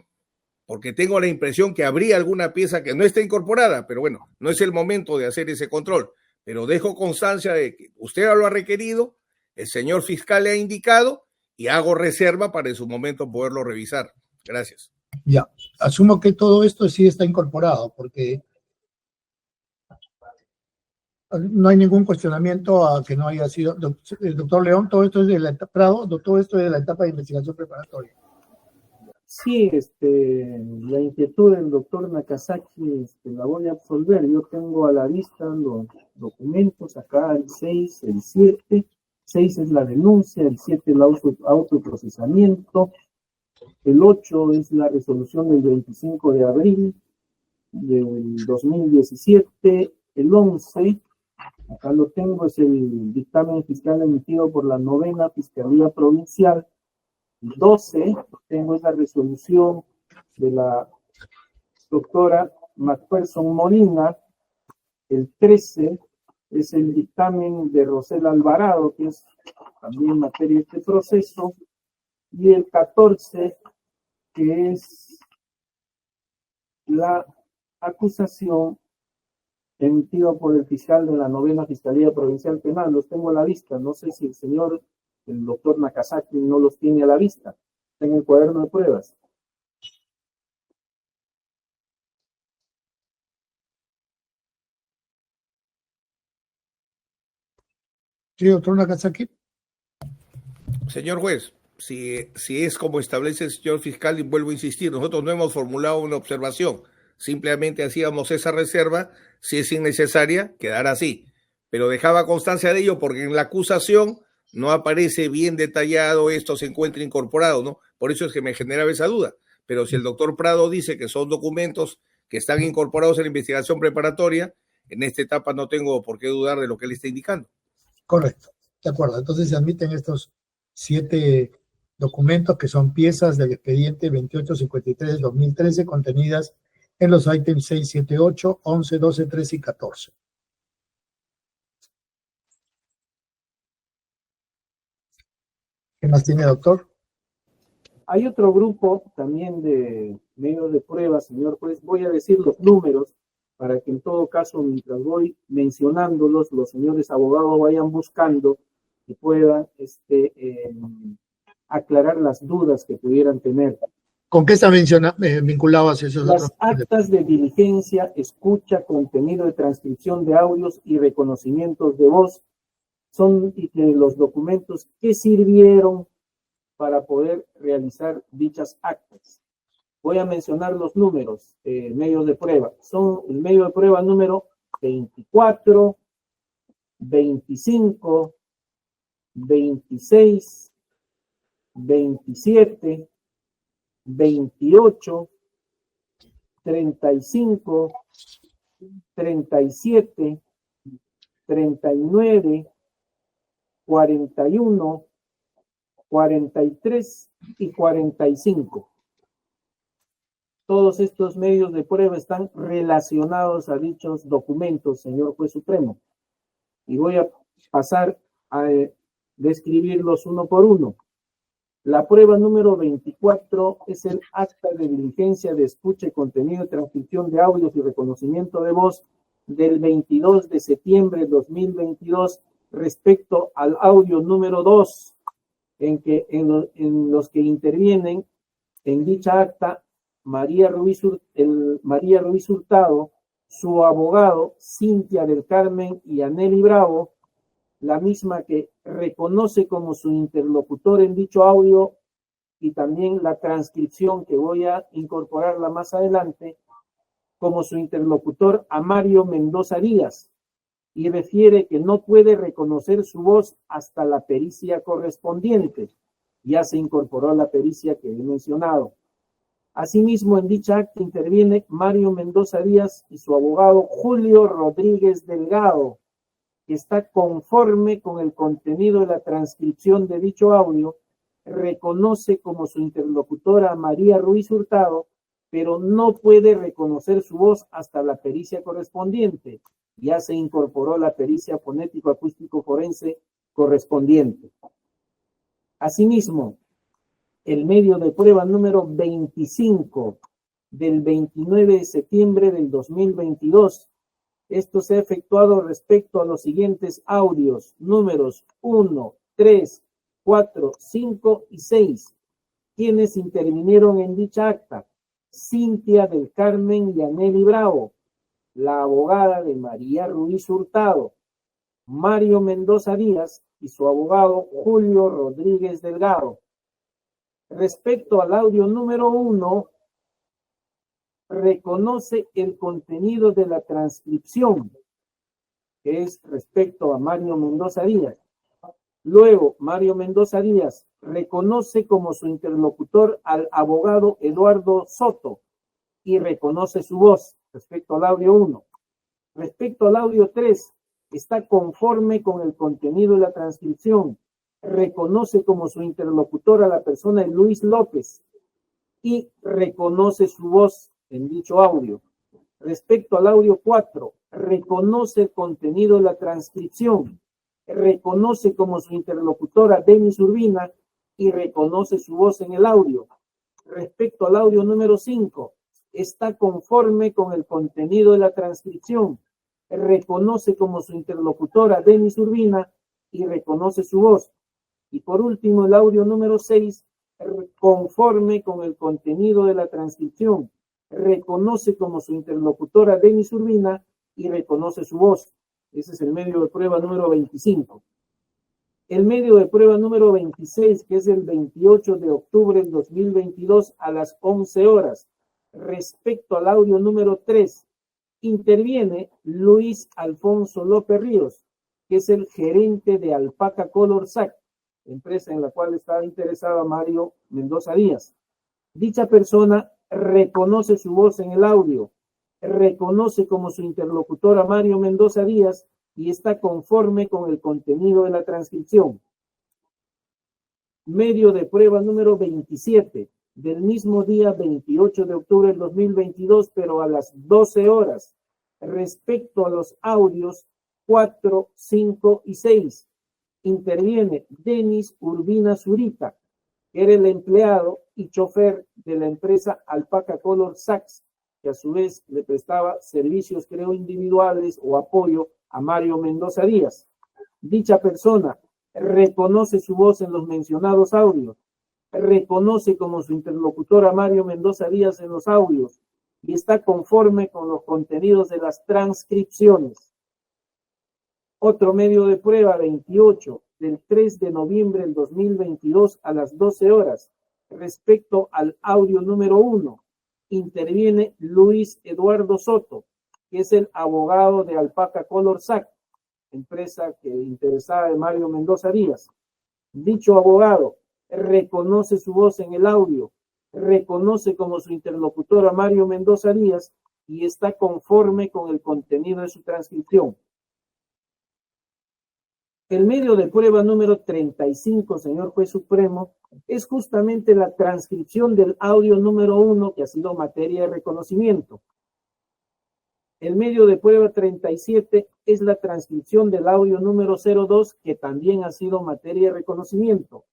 porque tengo la impresión que habría alguna pieza que no está incorporada, pero bueno, no es el momento de hacer ese control. Pero dejo constancia de que usted lo ha requerido, el señor fiscal le ha indicado y hago reserva para en su momento poderlo revisar. Gracias. Ya, asumo que todo esto sí está incorporado, porque no hay ningún cuestionamiento a que no haya sido. El doctor León, todo esto es de la etapa, Prado, todo esto es de la etapa de investigación preparatoria. Sí, la inquietud del doctor Nakazaki la voy a absolver. Yo tengo a la vista los documentos, acá el 6, el 7. 6 es la denuncia, el 7 el autoprocesamiento, el 8 es la resolución del 25 de abril del 2017, el 11, acá lo tengo, es el dictamen fiscal emitido por la 9ª Fiscalía Provincial. 12, tengo esa resolución de la doctora Macpherson Molina. El 13 es el dictamen de Rosel Alvarado, que es también materia de este proceso. Y el 14, que es la acusación emitida por el fiscal de la 9ª Fiscalía Provincial Penal. Los tengo a la vista, no sé si el doctor Nakazaki no los tiene a la vista. Está en el cuaderno de pruebas. Sí, doctor Nakazaki. Señor juez, si es como establece el señor fiscal, y vuelvo a insistir, nosotros no hemos formulado una observación, simplemente hacíamos esa reserva, si es innecesaria, quedará así. Pero dejaba constancia de ello porque en la acusación no aparece bien detallado, esto se encuentra incorporado, ¿no? Por eso es que me generaba esa duda. Pero si el doctor Prado dice que son documentos que están incorporados en la investigación preparatoria, en esta etapa no tengo por qué dudar de lo que él está indicando. Correcto, de acuerdo. Entonces se admiten estos 7 documentos que son piezas del expediente 2853-2013 contenidas en los ítems 6, 7, 8, 11, 12, 13 y 14. ¿Qué más tiene, doctor? Hay otro grupo también de medios de prueba, señor juez. Voy a decir los números para que en todo caso, mientras voy mencionándolos, los señores abogados vayan buscando y puedan aclarar las dudas que pudieran tener. ¿Con qué está vinculado hacia esos Las otros? actas de diligencia, escucha, contenido de transcripción de audios y reconocimientos de voz son los documentos que sirvieron para poder realizar dichas actas. Voy a mencionar los números, medios de prueba. Son el medio de prueba número 24, 25, 26, 27, 28, 35, 37, 39, 41, 43 y 45. Todos estos medios de prueba están relacionados a dichos documentos, señor juez supremo. Y voy a pasar a describirlos uno por uno. La prueba número 24 es el acta de diligencia de escucha y contenido de transcripción de audios y reconocimiento de voz del 22 de septiembre de 2022 respecto al audio número 2, en los que intervienen en dicha acta María Ruiz Hurtado, su abogado Cintia del Carmen y Aneli Bravo, la misma que reconoce como su interlocutor en dicho audio, y también la transcripción que voy a incorporarla más adelante, como su interlocutor a Mario Mendoza Díaz, y refiere que no puede reconocer su voz hasta la pericia correspondiente. Ya se incorporó la pericia que he mencionado. Asimismo, en dicha acta interviene Mario Mendoza Díaz y su abogado Julio Rodríguez Delgado, que está conforme con el contenido de la transcripción de dicho audio, reconoce como su interlocutora a María Ruiz Hurtado pero no puede reconocer su voz hasta la pericia correspondiente. Ya se incorporó la pericia fonético-acústico forense correspondiente. Asimismo, el medio de prueba número 25 del 29 de septiembre del 2022. Esto se ha efectuado respecto a los siguientes audios, números 1, 3, 4, 5 y 6. Quienes intervinieron en dicha acta: Cintia del Carmen Yaneli Bravo, la abogada de María Ruiz Hurtado, Mario Mendoza Díaz y su abogado Julio Rodríguez Delgado. Respecto al audio número 1, reconoce el contenido de la transcripción, que es respecto a Mario Mendoza Díaz. Luego, Mario Mendoza Díaz reconoce como su interlocutor al abogado Eduardo Soto y reconoce su voz respecto al audio 1. Respecto al audio 3, está conforme con el contenido de la transcripción. Reconoce como su interlocutor a la persona de Luis López y reconoce su voz en dicho audio. Respecto al audio 4, reconoce el contenido de la transcripción. Reconoce como su interlocutora Denis Urbina y reconoce su voz en el audio. Respecto al audio número 5, está conforme con el contenido de la transcripción. Reconoce como su interlocutora Denis Urbina y reconoce su voz. Y por último, el audio número 6, conforme con el contenido de la transcripción. Reconoce como su interlocutora Denis Urbina y reconoce su voz. Ese es el medio de prueba número 25. El medio de prueba número 26, que es el 28 de octubre del 2022 a las 11 horas. Respecto al audio número 3, interviene Luis Alfonso López Ríos, que es el gerente de Alpaca Color SAC, empresa en la cual estaba interesada Mario Mendoza Díaz. Dicha persona reconoce su voz en el audio, reconoce como su interlocutora Mario Mendoza Díaz y está conforme con el contenido de la transcripción. Medio de prueba número 27, del mismo día 28 de octubre del 2022, pero a las 12 horas, respecto a los audios 4, 5 y 6. Interviene Denis Urbina Zurita, que era el empleado y chofer de la empresa Alpaca Color Sax, que a su vez le prestaba servicios, creo, individuales o apoyo a Mario Mendoza Díaz. Dicha persona reconoce su voz en los mencionados audios, reconoce como su interlocutor a Mario Mendoza Díaz en los audios y está conforme con los contenidos de las transcripciones. Otro medio de prueba 28 del 3 de noviembre del 2022 a las 12 horas. Respecto al audio número 1, interviene Luis Eduardo Soto, que es el abogado de Alpaca Color SAC, empresa que interesada de Mario Mendoza Díaz. Dicho abogado reconoce su voz en el audio, reconoce como su interlocutor a Mario Mendoza Díaz y está conforme con el contenido de su transcripción. El medio de prueba número 35, señor juez supremo, es justamente la transcripción del audio número 1 que ha sido materia de reconocimiento. El medio de prueba 37 es la transcripción del audio número 02 que también ha sido materia de reconocimiento.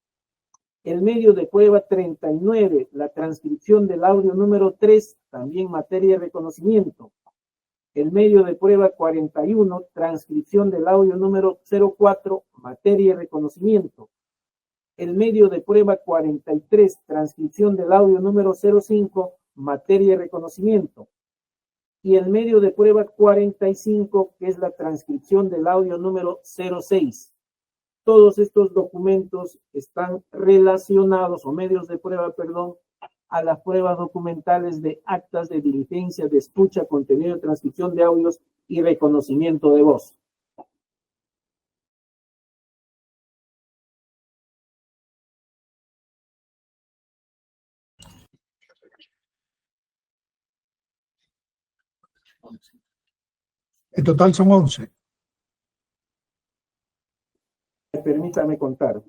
El medio de prueba 39, la transcripción del audio número 3, también materia de reconocimiento. El medio de prueba 41, transcripción del audio número 04, materia de reconocimiento. El medio de prueba 43, transcripción del audio número 05, materia de reconocimiento. Y el medio de prueba 45, que es la transcripción del audio número 06. Todos estos documentos están relacionados, o medios de prueba, perdón, a las pruebas documentales de actas de diligencia, de escucha, contenido de transcripción de audios y reconocimiento de voz. En total son 11. Permítame contar.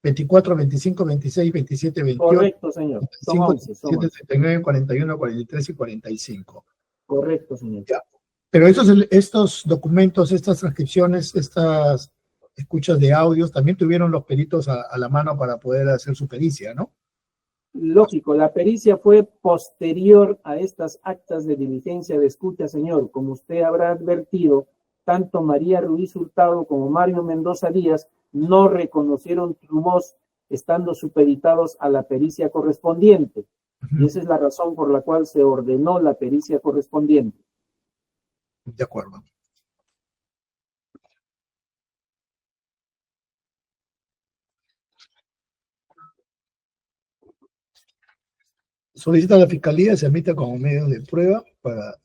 24, 25, 26, 27, 28, Correcto, señor. Son 25, 11. 27, 39, 41, 43 y 45. Correcto, señor. Ya. Pero estos documentos, estas transcripciones, estas escuchas de audios, también tuvieron los peritos a la mano para poder hacer su pericia, ¿no? Lógico, la pericia fue posterior a estas actas de diligencia de escucha, señor. Como usted habrá advertido, tanto María Ruiz Hurtado como Mario Mendoza Díaz no reconocieron su voz estando supeditados a la pericia correspondiente. Y esa es la razón por la cual se ordenó la pericia correspondiente. De acuerdo. Solicita a la Fiscalía se admita como medio de prueba para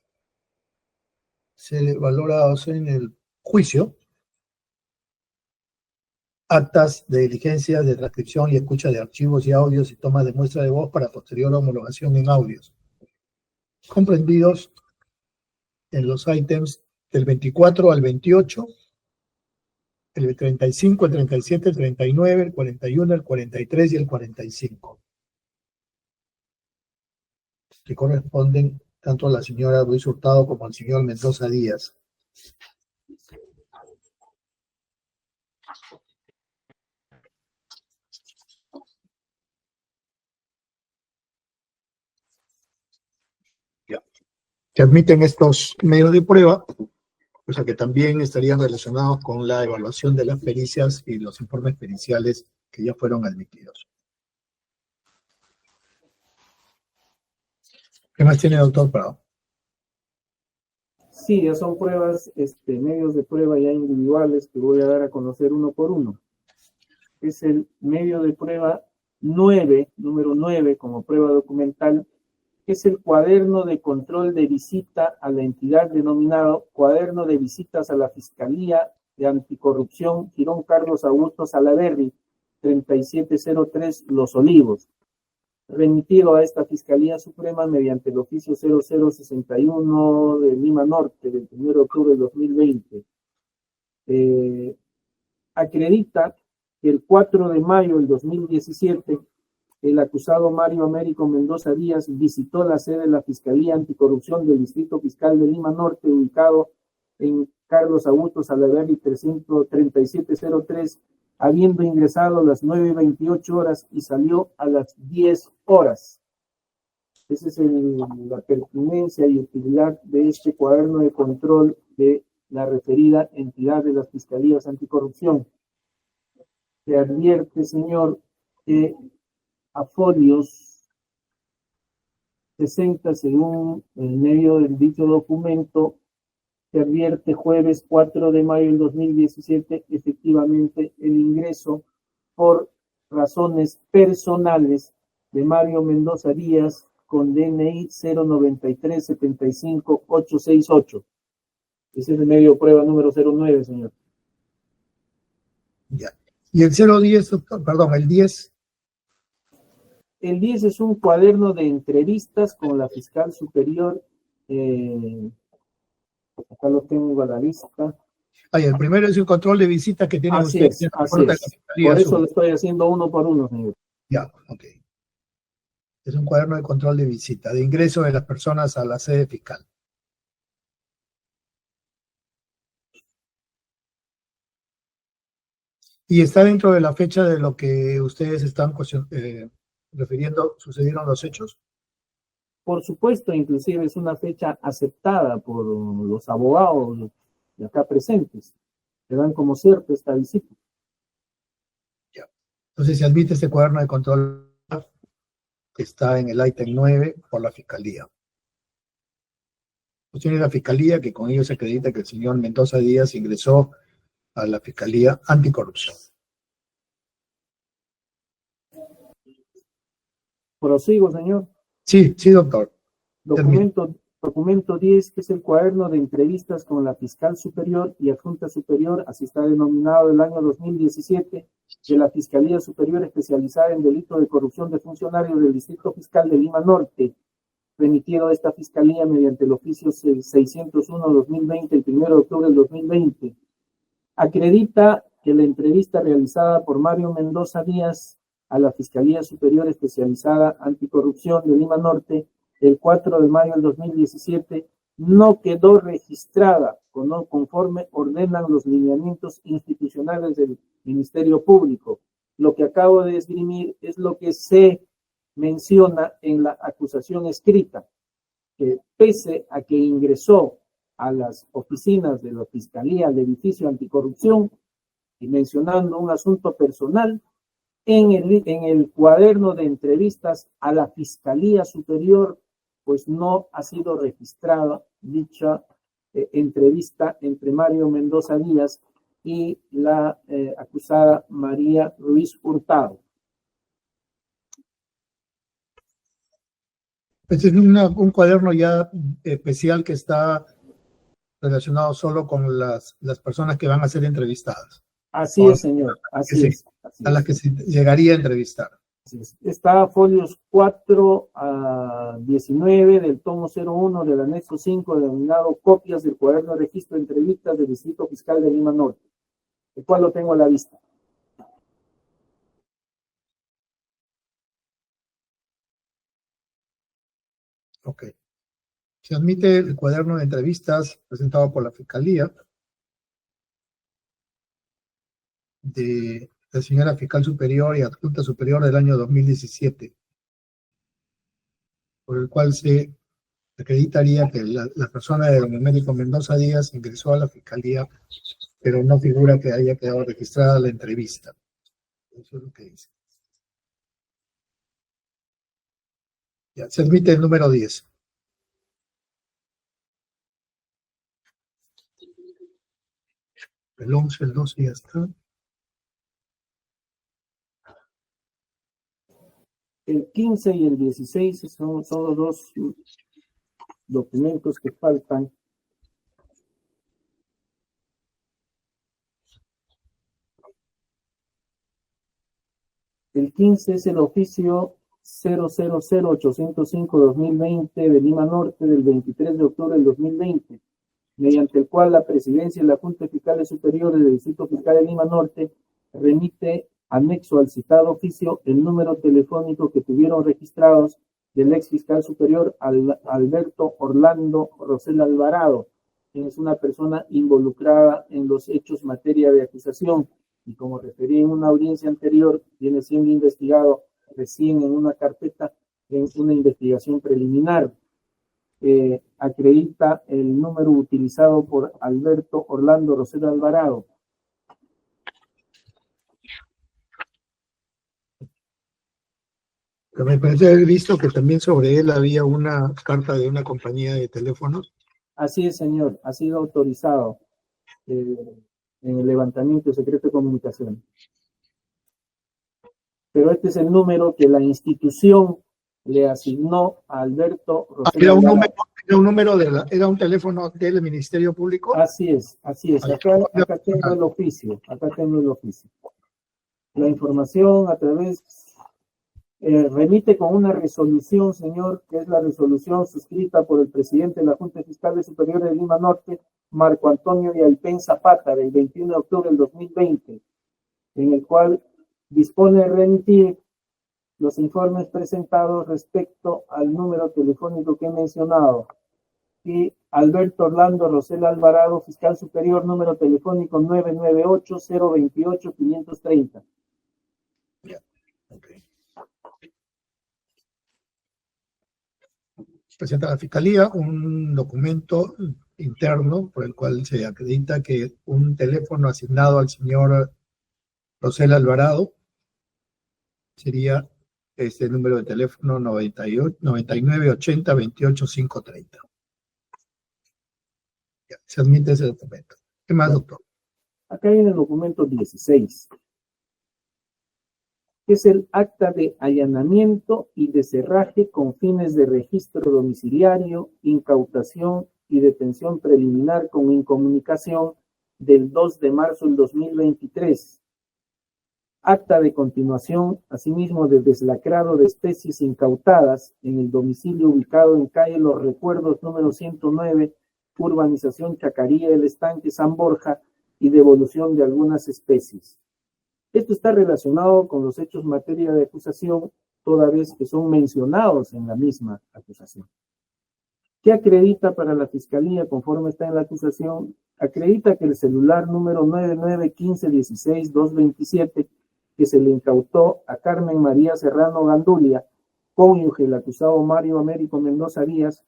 ser valorados en el juicio actas de diligencia de transcripción y escucha de archivos y audios y toma de muestra de voz para posterior homologación en audios, comprendidos en los ítems del 24 al 28, el 35, el 37, el 39, el 41, el 43 y el 45, que corresponden tanto a la señora Ruiz Hurtado como al señor Mendoza Díaz. Se admiten estos medios de prueba, o sea que también estarían relacionados con la evaluación de las pericias y los informes periciales que ya fueron admitidos. ¿Qué más tiene, doctor Prado? Sí, ya son pruebas, medios de prueba ya individuales que voy a dar a conocer uno por uno. Es el medio de prueba 9, número 9, como prueba documental, que es el cuaderno de control de visita a la entidad denominado Cuaderno de Visitas a la Fiscalía de Anticorrupción Girón Carlos Augusto Salaverry, 3703 Los Olivos, remitido a esta Fiscalía Suprema mediante el oficio 0061 de Lima Norte del 1 de octubre de 2020. Acredita que el 4 de mayo del 2017 el acusado Mario Américo Mendoza Díaz visitó la sede de la Fiscalía Anticorrupción del Distrito Fiscal de Lima Norte, ubicado en Carlos Augusto Salaverry 3703, habiendo ingresado a las 9:28 horas y salió a las 10 horas. Esa es la pertinencia y utilidad de este cuaderno de control de la referida entidad de las Fiscalías Anticorrupción. Se advierte, señor, que a folios 60, según el medio del dicho documento, se advierte jueves 4 de mayo del 2017, efectivamente, el ingreso por razones personales de Mario Mendoza Díaz con DNI 093-75868. Ese es el medio de prueba número 09, señor. Ya. Y el 010, doctor, perdón, el 10. El 10 es un cuaderno de entrevistas con la fiscal superior. Acá lo tengo a la vista. El primero es el control de visitas que tienen ustedes. Así es. Por eso lo estoy haciendo uno por uno, señor. Ya, ok. Es un cuaderno de control de visita, de ingreso de las personas a la sede fiscal. Y está dentro de la fecha de lo que ustedes están refiriendo, ¿sucedieron los hechos? Por supuesto, inclusive es una fecha aceptada por los abogados de acá presentes. Le dan como cierto esta visita. Ya. Entonces se admite este cuaderno de control que está en el ítem 9 por la Fiscalía. Pues tiene la Fiscalía que con ello se acredita que el señor Mendoza Díaz ingresó a la Fiscalía Anticorrupción. Prosigo, señor. Sí, doctor. Documento 10, que es el cuaderno de entrevistas con la fiscal superior y adjunta superior, así está denominado del año 2017, de la Fiscalía Superior Especializada en Delito de Corrupción de Funcionarios del Distrito Fiscal de Lima Norte, remitido a esta Fiscalía mediante el oficio 601-2020, el 1 de octubre del 2020. Acredita que la entrevista realizada por Mario Mendoza Díaz a la Fiscalía Superior Especializada Anticorrupción de Lima Norte el 4 de mayo del 2017 no quedó registrada conforme ordenan los lineamientos institucionales del Ministerio Público. Lo que acabo de esgrimir es lo que se menciona en la acusación escrita, que pese a que ingresó a las oficinas de la Fiscalía del Edificio Anticorrupción y mencionando un asunto personal, en el cuaderno de entrevistas a la Fiscalía Superior, pues no ha sido registrada dicha entrevista entre Mario Mendoza Díaz y la acusada María Ruiz Hurtado. Este es un cuaderno ya especial que está relacionado solo con las personas que van a ser entrevistadas. Así es, señor. Así es. A las que se llegaría a entrevistar. Está folios 4 a 19 del tomo 01 del anexo 5 denominado copias del cuaderno de registro de entrevistas del Distrito Fiscal de Lima Norte, el cual lo tengo a la vista. Ok. Se admite el cuaderno de entrevistas presentado por la Fiscalía de la señora Fiscal Superior y Adjunta Superior del año 2017, por el cual se acreditaría que la persona de don Américo Mendoza Díaz ingresó a la Fiscalía, pero no figura que haya quedado registrada la entrevista. Eso es lo que dice. Ya, se admite el número 10. El 11, el 12 ya está. El 15 y el 16 son los dos documentos que faltan. El 15 es el oficio 000-805-2020 de Lima Norte del 23 de octubre del 2020, mediante el cual la Presidencia de la Junta de Fiscales Superiores del Distrito Fiscal de Lima Norte remite anexo al citado oficio el número telefónico que tuvieron registrados del ex fiscal superior Alberto Orlando Rosel Alvarado, quien es una persona involucrada en los hechos materia de acusación y, como referí en una audiencia anterior, viene siendo investigado recién en una carpeta en una investigación preliminar. Acredita el número utilizado por Alberto Orlando Rosel Alvarado. Me parece haber visto que también sobre él había una carta de una compañía de teléfonos. Así es, señor. Ha sido autorizado en el levantamiento de secreto de comunicación. Pero este es el número que la institución le asignó a Alberto Rosel Alvarado. Era un teléfono del Ministerio Público. Así es, así es. Acá tengo el oficio. La información a través... remite con una resolución, señor, que es la resolución suscrita por el presidente de la Junta de Fiscales Superiores de Lima Norte, Marco Antonio de Alpen Zapata, del 21 de octubre del 2020, en el cual dispone de remitir los informes presentados respecto al número telefónico que he mencionado. Y Alberto Orlando Rosel Alvarado, fiscal superior, número telefónico 998-028-530. Okay. Presenta a la Fiscalía un documento interno por el cual se acredita que un teléfono asignado al señor Rosel Alvarado sería este número de teléfono 9980-28530. Se admite ese documento. ¿Qué más, doctor? Acá viene el documento 16. Es el acta de allanamiento y de cerraje con fines de registro domiciliario, incautación y detención preliminar con incomunicación del 2 de marzo del 2023. Acta de continuación, asimismo, de deslacrado de especies incautadas en el domicilio ubicado en calle Los Recuerdos, número 109, urbanización Chacaría del Estanque, San Borja, y devolución de algunas especies. Esto está relacionado con los hechos materia de acusación, toda vez que son mencionados en la misma acusación. ¿Qué acredita para la Fiscalía conforme está en la acusación? Acredita que el celular número 991516-227 que se le incautó a Carmen María Serrano Gandulia, cónyuge del acusado Mario Américo Mendoza Díaz,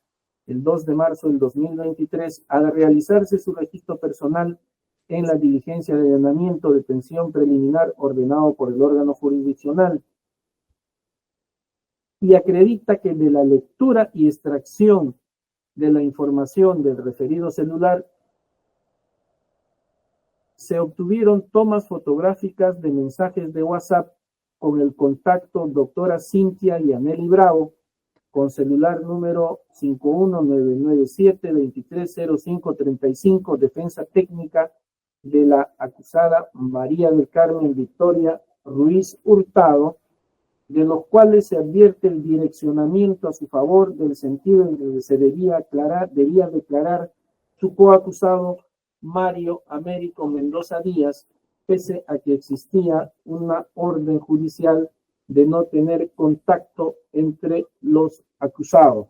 el 2 de marzo del 2023, al realizarse su registro personal en la diligencia de allanamiento de detención preliminar ordenado por el órgano jurisdiccional, y acredita que de la lectura y extracción de la información del referido celular se obtuvieron tomas fotográficas de mensajes de WhatsApp con el contacto doctora Cintia Yaneli Bravo, con celular número 51997-230535, defensa técnica de la acusada María del Carmen Victoria Ruiz Hurtado, de los cuales se advierte el direccionamiento a su favor del sentido en que se debía declarar su coacusado Mario Américo Mendoza Díaz, pese a que existía una orden judicial de no tener contacto entre los acusados.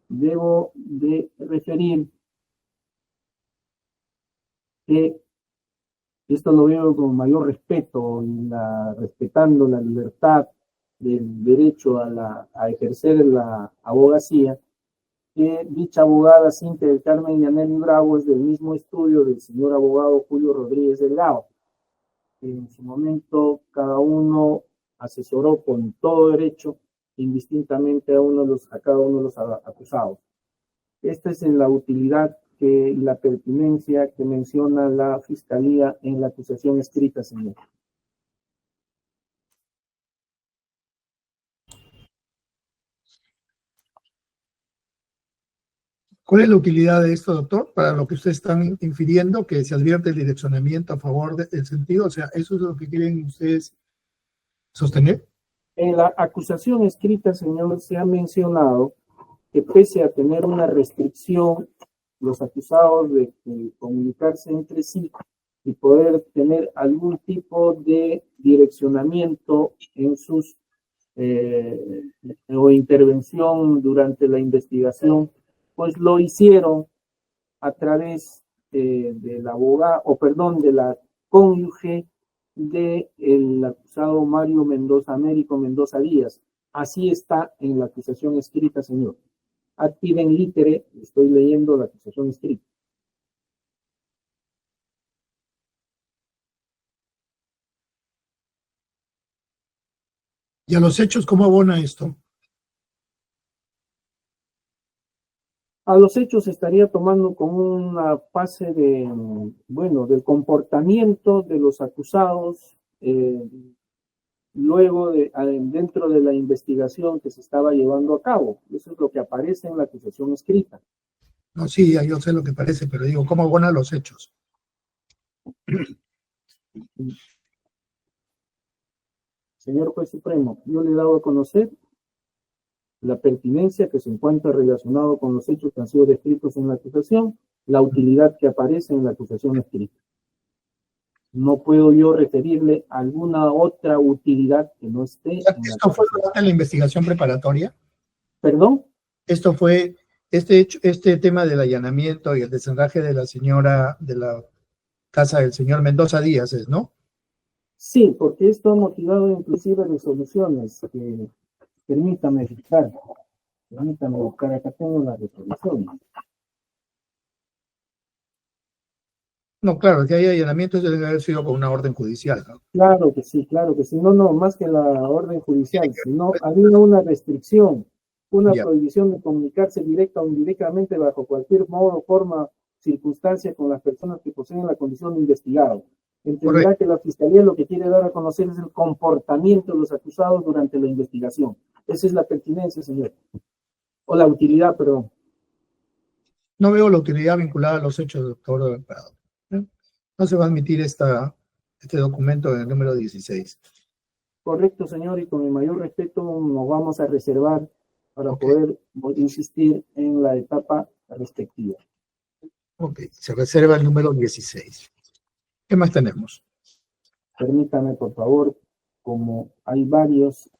Debo de referir que esto lo veo con mayor respeto, respetando la libertad del derecho a ejercer la abogacía, que dicha abogada Cintia del Carmen Yaneli Bravo es del mismo estudio del señor abogado Julio Rodríguez Delgado. En su momento cada uno asesoró con todo derecho indistintamente a cada uno de los acusados. Esta es en la utilidad y la pertinencia que menciona la Fiscalía en la acusación escrita, señor. ¿Cuál es la utilidad de esto, doctor? Para lo que ustedes están infiriendo, que se advierte el direccionamiento a favor del sentido, o sea, ¿eso es lo que quieren ustedes sostener? En la acusación escrita, señor, se ha mencionado que pese a tener una restricción, los acusados de comunicarse entre sí y poder tener algún tipo de direccionamiento en sus o intervención durante la investigación, pues lo hicieron a través de la abogada, de la cónyuge del acusado Mario Américo Mendoza Díaz. Así está en la acusación escrita, señor. Ad idem litere, estoy leyendo la acusación escrita. ¿Y a los hechos cómo abona esto? A los hechos estaría tomando como una fase del comportamiento de los acusados luego dentro de la investigación que se estaba llevando a cabo. Eso es lo que aparece en la acusación escrita. No, sí, yo sé lo que parece, pero digo, ¿cómo abona los hechos? Señor Juez Supremo, yo le he dado a conocer la pertinencia que se encuentra relacionado con los hechos que han sido descritos en la acusación, la utilidad que aparece en la acusación escrita. No puedo yo referirle a alguna otra utilidad que no esté en la ¿Esto fue durante la investigación preparatoria? ¿Perdón? Esto fue, este tema del allanamiento y el desenraje de la señora, de la casa del señor Mendoza Díaz, ¿no? Sí, porque esto ha motivado inclusive resoluciones que, permítame buscar, acá tengo las resoluciones. No, claro, que hay allanamientos debe haber sido con una orden judicial, ¿no? Claro que sí. No, más que la orden judicial, sino había una restricción, una prohibición de comunicarse directa o indirectamente bajo cualquier modo, forma, circunstancia con las personas que poseen la condición de investigado. Entenderá que la Fiscalía lo que quiere dar a conocer es el comportamiento de los acusados durante la investigación. Esa es la pertinencia, señor. O la utilidad, perdón. No veo la utilidad vinculada a los hechos, doctor. No se va a admitir este documento en el número 16. Correcto, señor, y con el mayor respeto nos vamos a reservar para poder insistir en la etapa respectiva. Ok, se reserva el número 16. ¿Qué más tenemos? Permítame, por favor, como hay varios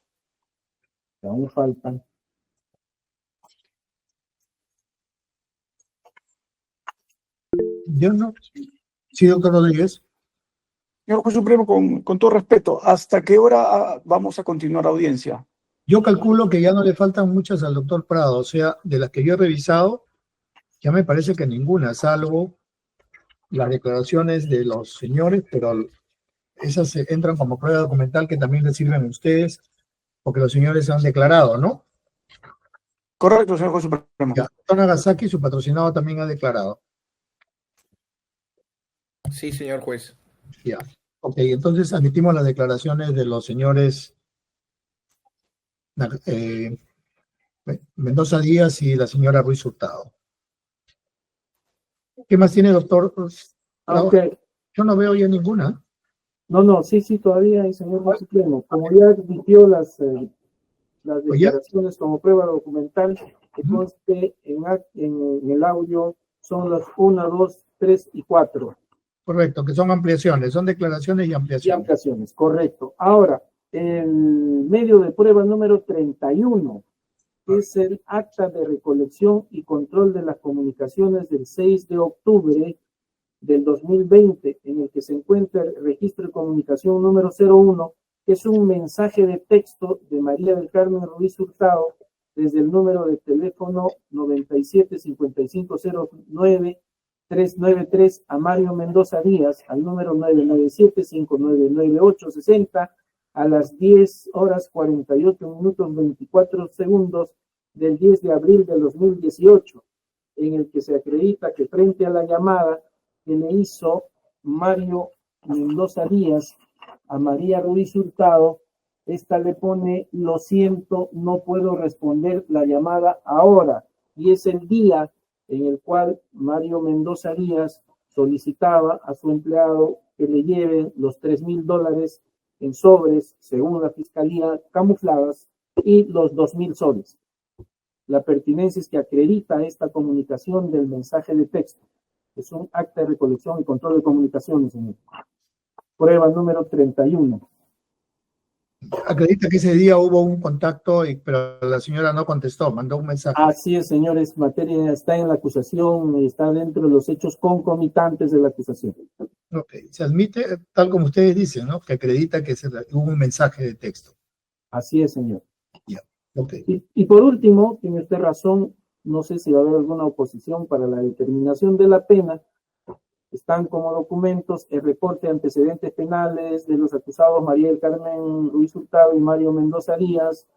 que aún faltan. Yo no. Sí, doctor Rodríguez. Señor Juez Supremo, con todo respeto, ¿hasta qué hora vamos a continuar la audiencia? Yo calculo que ya no le faltan muchas al doctor Prado, o sea, de las que yo he revisado, ya me parece que ninguna, salvo las declaraciones de los señores, pero esas entran como prueba documental que también les sirven a ustedes, porque los señores han declarado, ¿no? Correcto, señor Juez Supremo. Ya, doctor Nagasaki, su patrocinado también ha declarado. Sí, señor juez. Ya. Ok, entonces admitimos las declaraciones de los señores Mendoza Díaz y la señora Ruiz Hurtado. ¿Qué más tiene, doctor? Aunque, Yo no veo ya ninguna. no, sí, todavía hay, señor juez supremo. Como ya admitió las declaraciones como prueba documental, que conste en el audio, son las 1, 2, 3 y 4. Correcto, que son ampliaciones, son declaraciones y Y ampliaciones. ampliaciones, correcto. Ahora, el medio de prueba número 31 es el acta de recolección y control de las comunicaciones del 6 de octubre del 2020, en el que se encuentra el registro de comunicación número 01, que es un mensaje de texto de María del Carmen Ruiz Hurtado desde el número de teléfono 97-5509-393 a Mario Mendoza Díaz al número 997-599860 a las 10 horas 48 minutos 24 segundos del 10 de abril del 2018, en el que se acredita que frente a la llamada que le hizo Mario Mendoza Díaz a María Ruiz Hurtado, esta le pone: lo siento, no puedo responder la llamada ahora, y es el día en el cual Mario Mendoza Díaz solicitaba a su empleado que le lleven los $3,000 en sobres, según la fiscalía, camufladas, y los 2,000 soles. La pertinencia es que acredita esta comunicación del mensaje de texto. Es un acta de recolección y control de comunicaciones, señor. Prueba número 31. Acredita que ese día hubo un contacto, pero la señora no contestó, mandó un mensaje. Así es, señores, materia está en la acusación y está dentro de los hechos concomitantes de la acusación. Ok, se admite, tal como ustedes dicen, ¿no? Que acredita que hubo un mensaje de texto. Así es, señor. Ya, ok. Y por último, tiene usted razón, no sé si va a haber alguna oposición para la determinación de la pena. Están como documentos el reporte de antecedentes penales de los acusados María del Carmen Ruiz Hurtado y Mario Mendoza Díaz,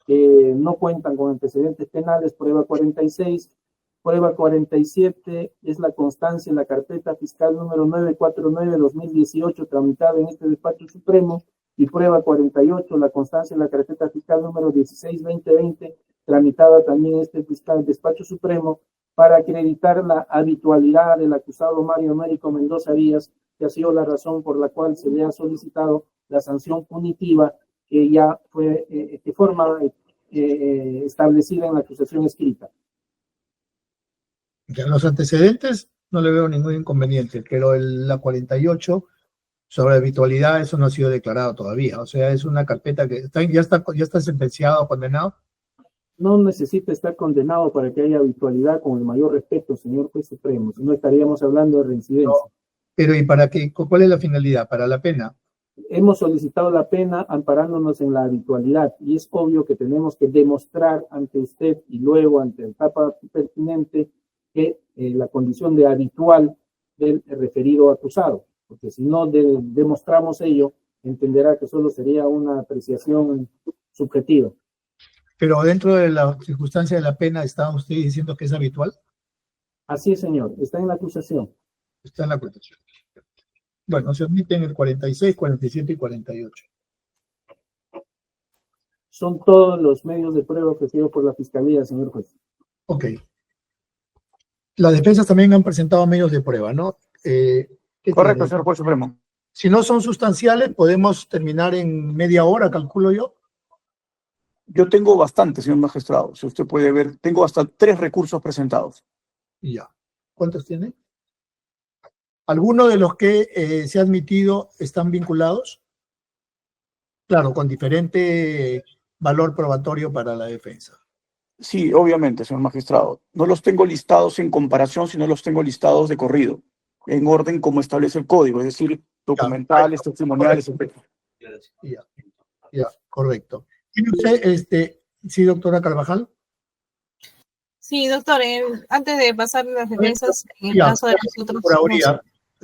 que no cuentan con antecedentes penales, prueba 46. Prueba 47 es la constancia en la carpeta fiscal número 949-2018, tramitada en este despacho supremo, y prueba 48, la constancia en la carpeta fiscal número 16-2020, tramitada también en este despacho supremo, para acreditar la habitualidad del acusado Mario Américo Mendoza Díaz, que ha sido la razón por la cual se le ha solicitado la sanción punitiva que ya fue de forma establecida en la acusación escrita. En los antecedentes no le veo ningún inconveniente, pero la 48 sobre habitualidad, eso no ha sido declarado todavía. O sea, es una carpeta que ya está sentenciado o condenado. No necesita estar condenado para que haya habitualidad, con el mayor respeto, señor juez supremo. Si no, estaríamos hablando de reincidencia. No, pero ¿y para qué? ¿Cuál es la finalidad? ¿Para la pena? Hemos solicitado la pena amparándonos en la habitualidad, y es obvio que tenemos que demostrar ante usted y luego ante el etapa pertinente que la condición de habitual del referido acusado, porque si no demostramos ello, entenderá que solo sería una apreciación subjetiva. Pero dentro de la circunstancia de la pena, ¿está usted diciendo que es habitual? Así es, señor, está en la acusación. Está en la acusación. Bueno, se admiten el 46, 47 y 48. Son todos los medios de prueba ofrecidos por la Fiscalía, señor juez. Ok. Las defensas también han presentado medios de prueba, ¿no? Correcto, señor juez supremo. Si no son sustanciales, podemos terminar en media hora, calculo yo. Yo tengo bastante, señor magistrado. Si usted puede ver, tengo hasta 3 recursos presentados. Y ya. ¿Cuántos tiene? ¿Alguno de los que se ha admitido están vinculados? Claro, con diferente valor probatorio para la defensa. Sí, obviamente, señor magistrado. No los tengo listados en comparación, sino los tengo listados de corrido, en orden como establece el código, es decir, documentales, testimoniales, etc. Ya, correcto. ¿Tiene usted, sí, doctora Carvajal? Sí, doctor, antes de pasar las defensas, en el Ya, caso de nosotros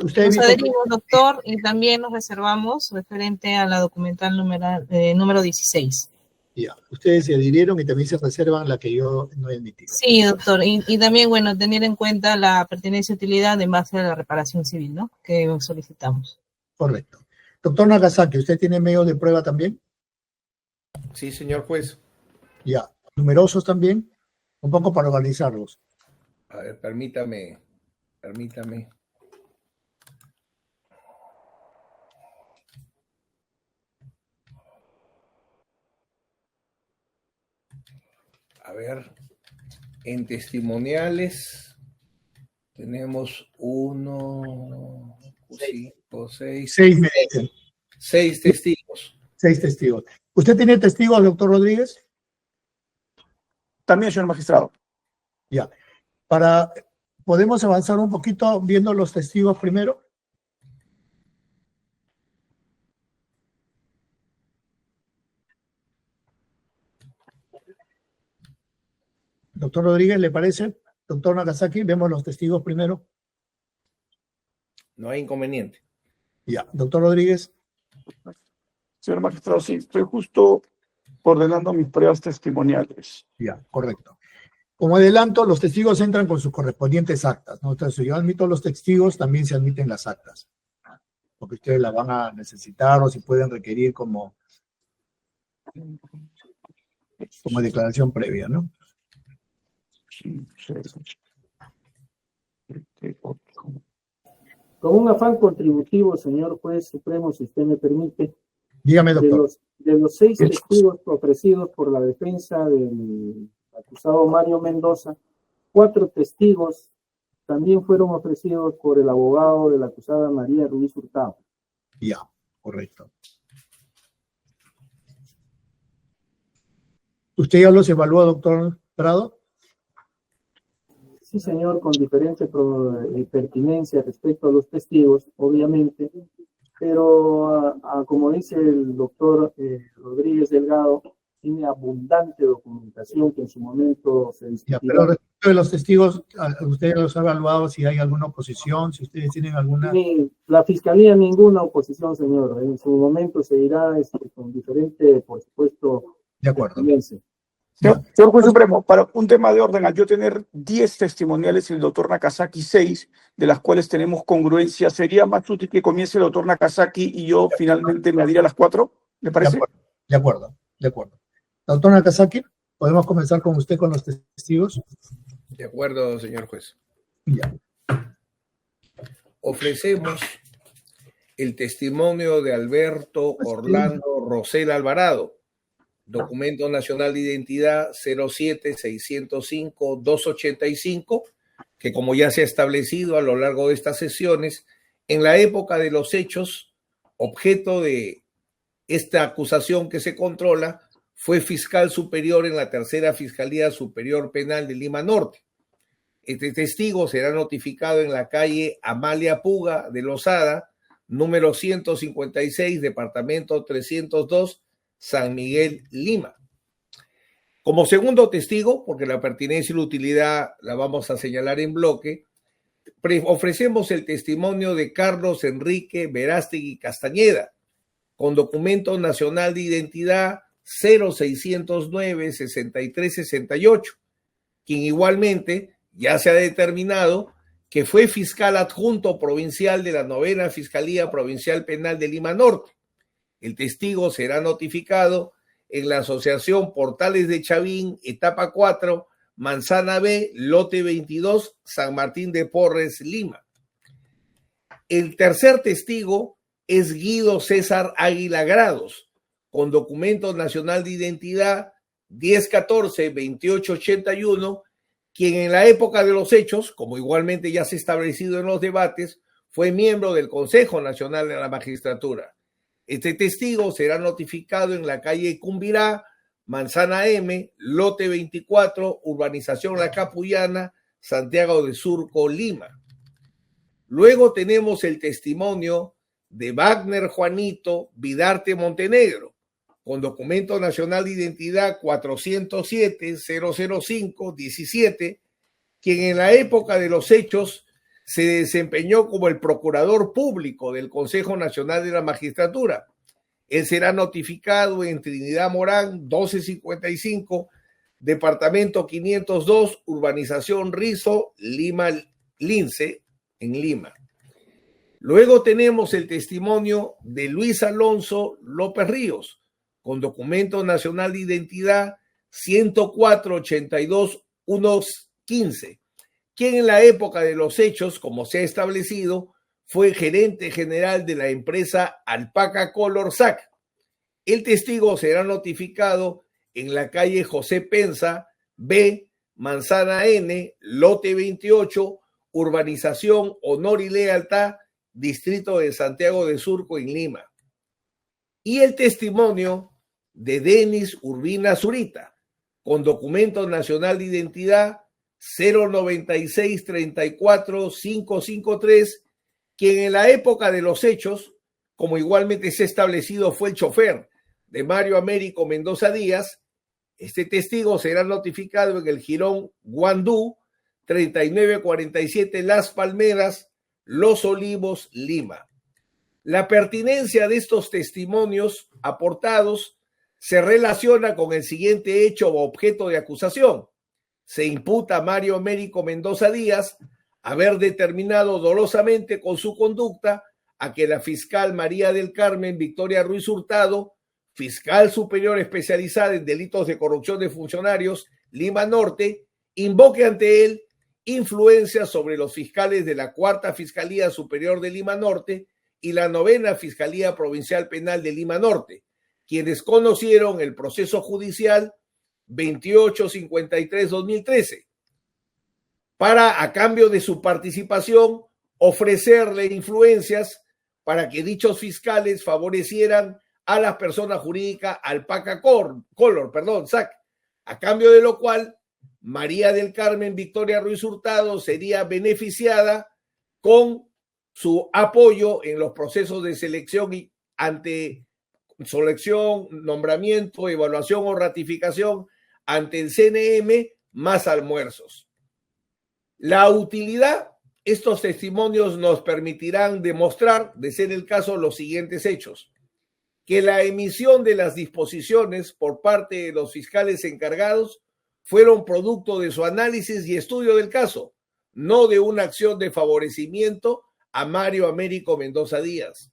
Usted nos dijo adherimos, doctor, y también nos reservamos referente a la documental número 16. ya, ustedes se adhirieron y también se reservan la que yo no he emitido. Sí, doctor, y también, bueno, tener en cuenta la pertenencia y utilidad en base a la reparación civil, ¿no?, que solicitamos. Correcto. Doctor Nagasaki, ¿usted tiene medios de prueba también? Sí, señor juez. Ya. ¿Numerosos también? Un poco para organizarlos. A ver, permítame. A ver, en testimoniales tenemos 1, 5, 6. 6 me dicen. 6 testigos. 6 testigos. ¿Usted tiene testigos, doctor Rodríguez? También, señor magistrado. Ya. ¿Podemos avanzar un poquito viendo los testigos primero? Doctor Rodríguez, ¿le parece? Doctor Nagasaki, vemos los testigos primero. No hay inconveniente. Ya. Doctor Rodríguez. Señor magistrado, sí, estoy justo ordenando mis pruebas testimoniales. Ya, correcto. Como adelanto, los testigos entran con sus correspondientes actas, ¿no? Entonces, si yo admito los testigos, también se admiten las actas, porque ustedes las van a necesitar o si pueden requerir como declaración previa, ¿no? Con un afán contributivo, señor juez supremo, si usted me permite, Dígame, doctor. de los 6 testigos ofrecidos por la defensa del acusado Mario Mendoza, 4 testigos también fueron ofrecidos por el abogado de la acusada María Ruiz Hurtado. Ya, correcto. ¿Usted ya los evaluó, doctor Prado? Sí, señor, con diferente pertinencia respecto a los testigos, obviamente, pero como dice el doctor Rodríguez Delgado, tiene abundante documentación que en su momento se discutirá. Ya, pero respecto de los testigos, ¿ustedes los han evaluado si hay alguna oposición, si ustedes tienen alguna? La Fiscalía ninguna oposición, señor. En su momento se irá con diferente, por supuesto, de acuerdo. pertinencia. Señor juez supremo, para un tema de orden, al yo tener 10 testimoniales y el doctor Nagasaki 6, de las cuales tenemos congruencia, ¿sería más útil que comience el doctor Nagasaki y yo finalmente me adhiera a las 4? ¿Le parece? De acuerdo. Doctor Nagasaki, ¿podemos comenzar con usted con los testigos? De acuerdo, señor juez. Ya. Ofrecemos el testimonio de Alberto Orlando Rosel Alvarado, Documento Nacional de Identidad 07-605-285, que como ya se ha establecido a lo largo de estas sesiones, en la época de los hechos, objeto de esta acusación que se controla, fue fiscal superior en la Tercera Fiscalía Superior Penal de Lima Norte. Este testigo será notificado en la calle Amalia Puga de Lozada, número 156, departamento 302, San Miguel, Lima. Como segundo testigo, porque la pertinencia y la utilidad la vamos a señalar en bloque, ofrecemos el testimonio de Carlos Enrique Verástegui Castañeda, con documento nacional de identidad 0609-6368, quien igualmente ya se ha determinado que fue fiscal adjunto provincial de la 9ª Fiscalía Provincial Penal de Lima Norte. El testigo será notificado en la Asociación Portales de Chavín, etapa 4, Manzana B, lote 22, San Martín de Porres, Lima. El tercer testigo es Guido César Águila Grados, con documento nacional de identidad 1014-2881, quien en la época de los hechos, como igualmente ya se ha establecido en los debates, fue miembro del Consejo Nacional de la Magistratura. Este testigo será notificado en la calle Cumbirá, Manzana M, lote 24, urbanización La Capullana, Santiago de Surco, Lima. Luego tenemos el testimonio de Wagner Juanito Vidarte Montenegro, con documento nacional de identidad 407-005-17, quien en la época de los hechos se desempeñó como el procurador público del Consejo Nacional de la Magistratura. Él será notificado en Trinidad Morán, 1255, departamento 502, urbanización Rizo, Lima, Lince, en Lima. Luego tenemos el testimonio de Luis Alonso López Ríos, con documento nacional de identidad 104-82-115, quien en la época de los hechos, como se ha establecido, fue gerente general de la empresa Alpaca Color SAC. El testigo será notificado en la calle José Penza, B, Manzana N, lote 28, urbanización Honor y Lealtad, distrito de Santiago de Surco, en Lima. Y el testimonio de Denis Urbina Zurita, con documento nacional de identidad 096-34-553, quien en la época de los hechos, como igualmente se ha establecido, fue el chofer de Mario Américo Mendoza Díaz. Este testigo será notificado en el jirón Guandú, 3947 Las Palmeras, Los Olivos, Lima. La pertinencia de estos testimonios aportados se relaciona con el siguiente hecho o objeto de acusación. Se imputa a Mario Américo Mendoza Díaz haber determinado dolosamente con su conducta a que la fiscal María del Carmen Victoria Ruiz Hurtado, fiscal superior especializada en delitos de corrupción de funcionarios, Lima Norte, invoque ante él influencia sobre los fiscales de la Cuarta Fiscalía Superior de Lima Norte y la Novena Fiscalía Provincial Penal de Lima Norte, quienes conocieron el proceso judicial 2853-2013, para, a cambio de su participación, ofrecerle influencias para que dichos fiscales favorecieran a la persona jurídica Alpaca Color, SAC, a cambio de lo cual María del Carmen Victoria Ruiz Hurtado sería beneficiada con su apoyo en los procesos de selección y ante selección, nombramiento, evaluación o ratificación ante el CNM, más almuerzos. La utilidad, estos testimonios nos permitirán demostrar, de ser el caso, los siguientes hechos: que la emisión de las disposiciones por parte de los fiscales encargados fueron producto de su análisis y estudio del caso, no de una acción de favorecimiento a Mario Américo Mendoza Díaz.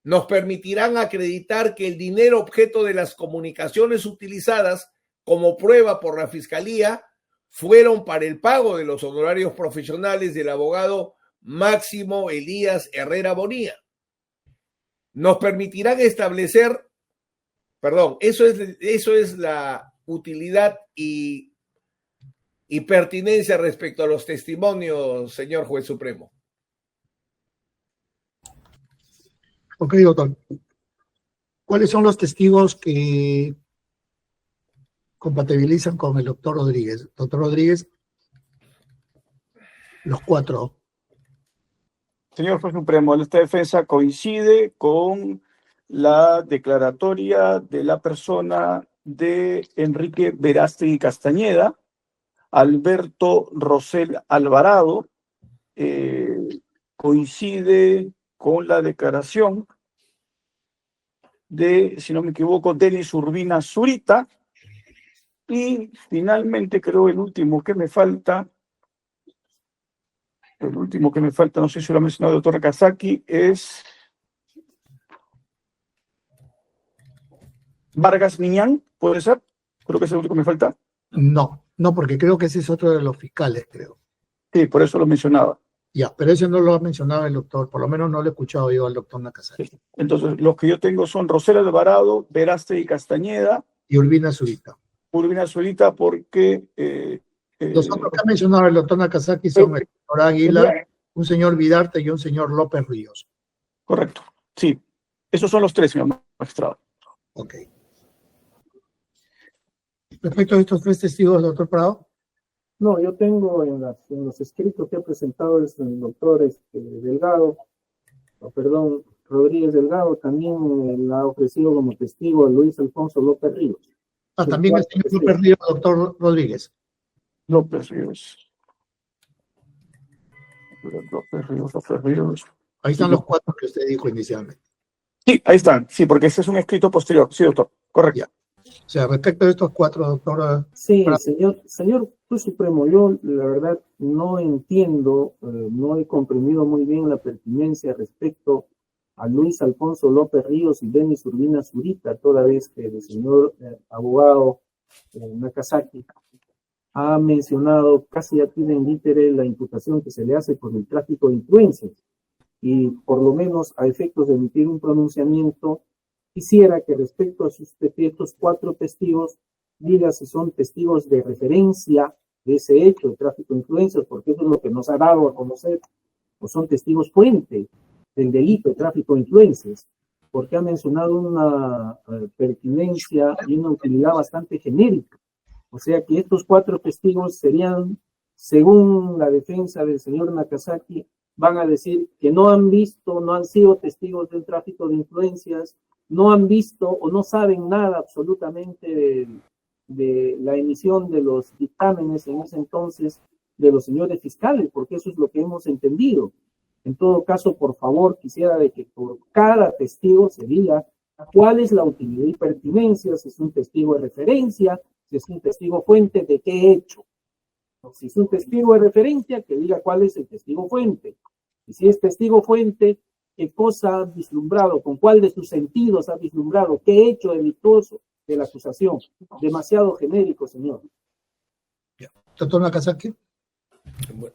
Nos permitirán acreditar que el dinero objeto de las comunicaciones utilizadas como prueba por la Fiscalía fueron para el pago de los honorarios profesionales del abogado Máximo Elías Herrera Bonilla. Nos permitirán establecer, eso es la utilidad y pertinencia respecto a los testimonios, señor juez supremo. Ok, doctor. ¿Cuáles son los testigos que compatibilizan con el doctor Rodríguez? Doctor Rodríguez, los cuatro. Señor juez supremo, esta defensa coincide con la declaratoria de la persona de Enrique Verástegui Castañeda, Alberto Rosel Alvarado, coincide con la declaración de, si no me equivoco, Denis Urbina Zurita, y finalmente creo el último que me falta, no sé si lo ha mencionado el doctor Kazaki, es Vargas Miñán, ¿puede ser? Creo que es el único que me falta. No, porque creo que ese es otro de los fiscales, creo. Sí, por eso lo mencionaba. Ya, pero ese no lo ha mencionado el doctor, por lo menos no lo he escuchado yo al doctor Nakazaki. Sí. Entonces, los que yo tengo son Rosel Alvarado, Verástegui Castañeda y Urbina Zurita. Urbina Zurita porque... los otros que ha mencionado el doctor Nakazaki son el doctor Águila un señor Vidarte y un señor López Ríos. Correcto. Sí. Esos son los tres, señor magistrado. Ok. Respecto a estos tres testigos, doctor Prado. No, yo tengo en los escritos que ha presentado el doctor Delgado, Rodríguez Delgado, también la ha ofrecido como testigo a Luis Alfonso López Ríos. También el señor López Ríos, doctor Rodríguez. López Ríos. López Ríos. Ahí están los cuatro que usted dijo inicialmente. Sí, ahí están. Sí, porque ese es un escrito posterior. Sí, doctor. Correcto. Ya. O sea, respecto a estos cuatro, doctor. Sí, señor juez supremo, yo la verdad no entiendo, no he comprendido muy bien la pertinencia respecto a Luis Alfonso López Ríos y Denis Urbina Zurita, toda vez que el señor abogado Nakazaki ha mencionado casi a en litere la imputación que se le hace por el tráfico de influencias. Y por lo menos a efectos de emitir un pronunciamiento, quisiera que respecto a estos cuatro testigos, diga si son testigos de referencia de ese hecho de tráfico de influencias, porque eso es lo que nos ha dado a conocer, o son testigos fuente del delito de tráfico de influencias, porque ha mencionado una pertinencia y una utilidad bastante genérica. O sea que estos cuatro testigos serían, según la defensa del señor Nakazaki, van a decir que no han visto, no han sido testigos del tráfico de influencias, no han visto o no saben nada absolutamente de la emisión de los dictámenes en ese entonces de los señores fiscales, porque eso es lo que hemos entendido. En todo caso, por favor, quisiera de que por cada testigo se diga cuál es la utilidad y pertinencia, si es un testigo de referencia, si es un testigo fuente, de qué hecho. Si es un testigo de referencia, que diga cuál es el testigo fuente. Y si es testigo fuente, qué cosa ha vislumbrado, con cuál de sus sentidos ha vislumbrado, qué hecho delictuoso de la acusación. Demasiado genérico, señor. Doctor Nakazaki.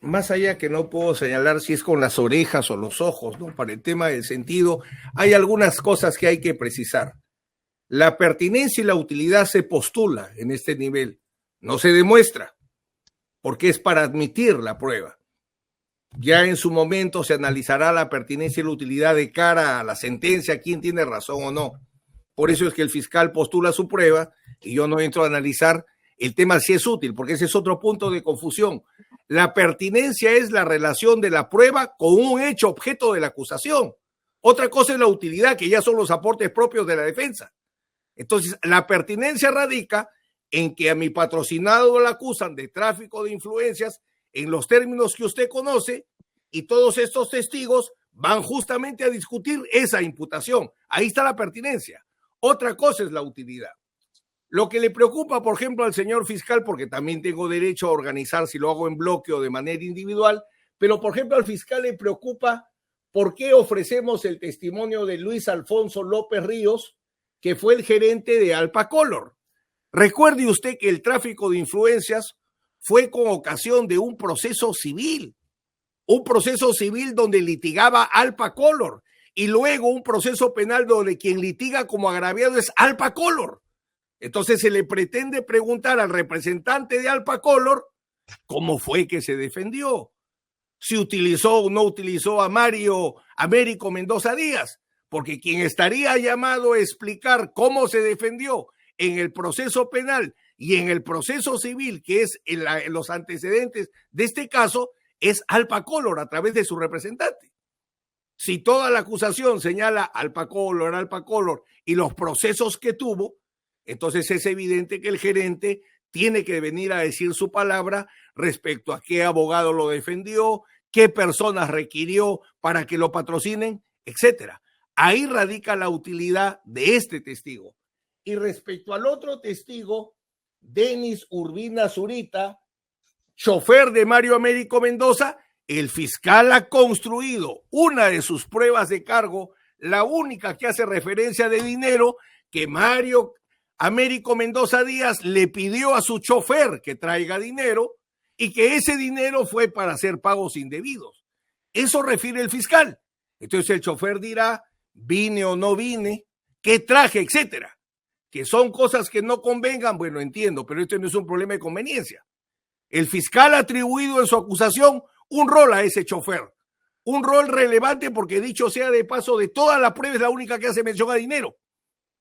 Más allá que no puedo señalar si es con las orejas o los ojos, ¿no? Para el tema del sentido, hay algunas cosas que hay que precisar. La pertinencia y la utilidad se postula en este nivel, no se demuestra, porque es para admitir la prueba. Ya en su momento se analizará la pertinencia y la utilidad de cara a la sentencia, quién tiene razón o no. Por eso es que el fiscal postula su prueba y yo no entro a analizar el tema si es útil, porque ese es otro punto de confusión. La pertinencia es la relación de la prueba con un hecho objeto de la acusación. Otra cosa es la utilidad, que ya son los aportes propios de la defensa. Entonces, la pertinencia radica en que a mi patrocinado lo acusan de tráfico de influencias en los términos que usted conoce y todos estos testigos van justamente a discutir esa imputación. Ahí está la pertinencia. Otra cosa es la utilidad. Lo que le preocupa, por ejemplo, al señor fiscal, porque también tengo derecho a organizar si lo hago en bloque o de manera individual, pero por ejemplo al fiscal le preocupa por qué ofrecemos el testimonio de Luis Alfonso López Ríos, que fue el gerente de Alpa Color. Recuerde usted que el tráfico de influencias fue con ocasión de un proceso civil donde litigaba Alpa Color y luego un proceso penal donde quien litiga como agraviado es Alpa Color. Entonces se le pretende preguntar al representante de Alpa Color cómo fue que se defendió, si utilizó o no utilizó a Américo Mendoza Díaz, porque quien estaría llamado a explicar cómo se defendió en el proceso penal y en el proceso civil, que es en los antecedentes de este caso, es Alpa Color a través de su representante. Si toda la acusación señala Alpa Color y los procesos que tuvo, entonces es evidente que el gerente tiene que venir a decir su palabra respecto a qué abogado lo defendió, qué personas requirió para que lo patrocinen, etcétera. Ahí radica la utilidad de este testigo. Y respecto al otro testigo, Denis Urbina Zurita, chofer de Mario Américo Mendoza, el fiscal ha construido una de sus pruebas de cargo, la única que hace referencia de dinero, que Mario Américo Mendoza Díaz le pidió a su chofer que traiga dinero y que ese dinero fue para hacer pagos indebidos. Eso refiere el fiscal. Entonces el chofer dirá, vine o no vine, qué traje, etcétera. Que son cosas que no convengan, bueno, entiendo, pero esto no es un problema de conveniencia. El fiscal ha atribuido en su acusación un rol a ese chofer, un rol relevante porque, dicho sea de paso, de todas las pruebas es la única que hace mención a dinero.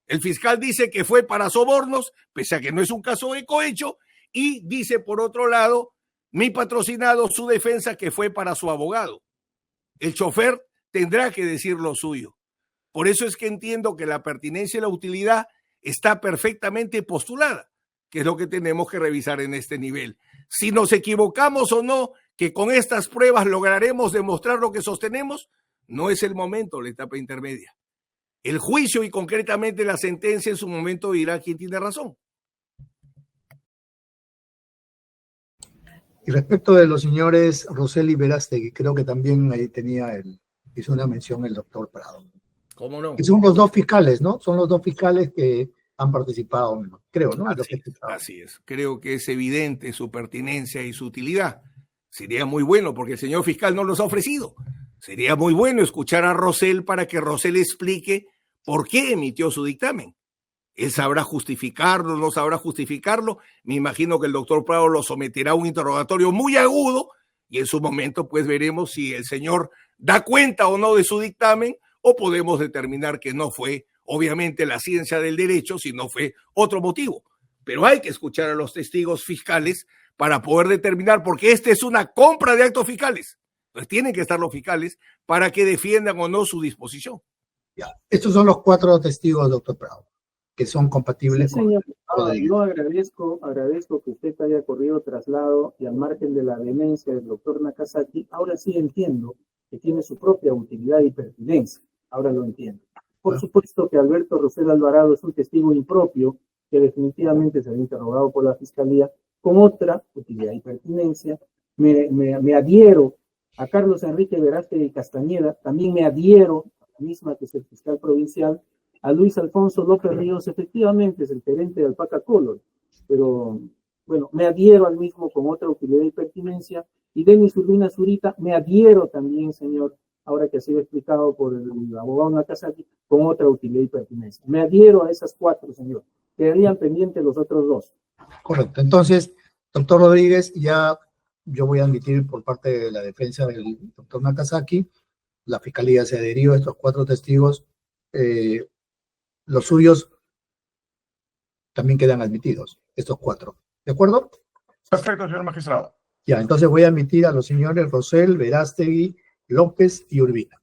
El fiscal dice que fue para sobornos, pese a que no es un caso de cohecho, y dice, por otro lado, mi patrocinado, su defensa, que fue para su abogado. El chofer tendrá que decir lo suyo. Por eso es que entiendo que la pertinencia y la utilidad está perfectamente postulada, que es lo que tenemos que revisar en este nivel. Si nos equivocamos o no, que con estas pruebas lograremos demostrar lo que sostenemos, no es el momento, la etapa intermedia. El juicio y concretamente la sentencia en su momento dirá quién tiene razón. Y respecto de los señores Rosell y Verástegui, creo que también ahí hizo una mención el doctor Prado. ¿Cómo no? Que son los dos fiscales, ¿no? Son los dos fiscales que han participado, creo, ¿no? Así es. Creo que es evidente su pertinencia y su utilidad. Sería muy bueno, porque el señor fiscal no los ha ofrecido. Sería muy bueno escuchar a Rosell para que Rosell explique por qué emitió su dictamen. Él sabrá justificarlo, no sabrá justificarlo. Me imagino que el doctor Prado lo someterá a un interrogatorio muy agudo y en su momento pues veremos si el señor da cuenta o no de su dictamen o podemos determinar que no fue obviamente la ciencia del derecho, sino fue otro motivo. Pero hay que escuchar a los testigos fiscales para poder determinar, porque esta es una compra de actos fiscales. Entonces tienen que estar los fiscales para que defiendan o no su disposición. Ya. Estos son los 4 testigos, doctor Prado, que son compatibles sí, señor. Yo agradezco que usted haya corrido traslado y al margen de la demencia del doctor Nakazaki, ahora sí entiendo que tiene su propia utilidad y pertinencia. Ahora lo entiendo. Por supuesto que Alberto Rosell Alvarado es un testigo impropio que definitivamente será interrogado por la Fiscalía con otra utilidad y pertinencia. Me adhiero a Carlos Enrique Verástegui Castañeda, también me adhiero a la misma que es el fiscal provincial, a Luis Alfonso López Ríos, efectivamente es el gerente de Alpaca Color, pero bueno, me adhiero al mismo con otra utilidad y pertinencia, y Denis Urbina Zurita, me adhiero también, señor, ahora que ha sido explicado por el abogado Nakazaki, con otra utilidad y pertinencia. Me adhiero a esas 4, señor. Quedarían pendientes los otros 2. Correcto. Entonces, doctor Rodríguez, ya yo voy a admitir por parte de la defensa del doctor Nakazaki, la Fiscalía se adherió a estos 4 testigos, los suyos también quedan admitidos, estos 4. ¿De acuerdo? Perfecto, señor magistrado. Ya, entonces voy a admitir a los señores Rosell, Verástegui, López y Urbina.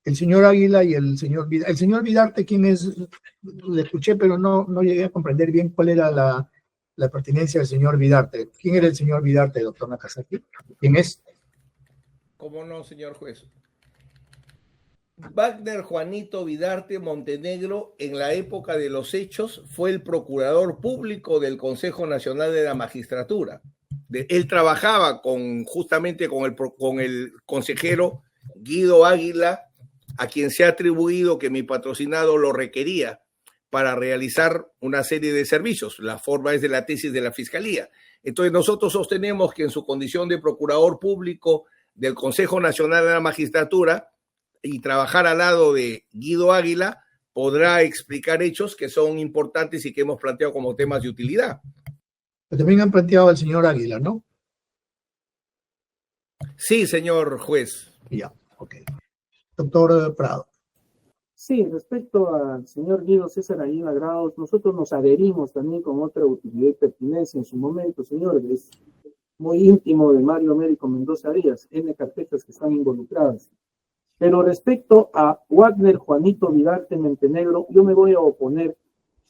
El señor Águila y el señor Vidarte. El señor Vidarte, ¿quién es? Le escuché, pero no llegué a comprender bien cuál era la pertinencia del señor Vidarte. ¿Quién era el señor Vidarte, doctor Nakazaki? ¿Quién es? ¿Cómo no, señor juez? Wagner Juanito Vidarte Montenegro, en la época de los hechos, fue el procurador público del Consejo Nacional de la Magistratura. Él trabajaba justamente con el consejero Guido Águila, a quien se ha atribuido que mi patrocinado lo requería para realizar una serie de servicios. La forma es de la tesis de la Fiscalía. Entonces nosotros sostenemos que en su condición de procurador público del Consejo Nacional de la Magistratura y trabajar al lado de Guido Águila, podrá explicar hechos que son importantes y que hemos planteado como temas de utilidad. Pero también han planteado al señor Águila, ¿no? Sí, señor juez. Ya, ok. Doctor Prado. Sí, respecto al señor Guido César Aguila Grados, nosotros nos adherimos también con otra utilidad y pertinencia en su momento, señor, es muy íntimo de Mario Américo Mendoza Díaz, N carpetas que están involucradas. Pero respecto a Wagner Juanito Vidarte Montenegro, yo me voy a oponer,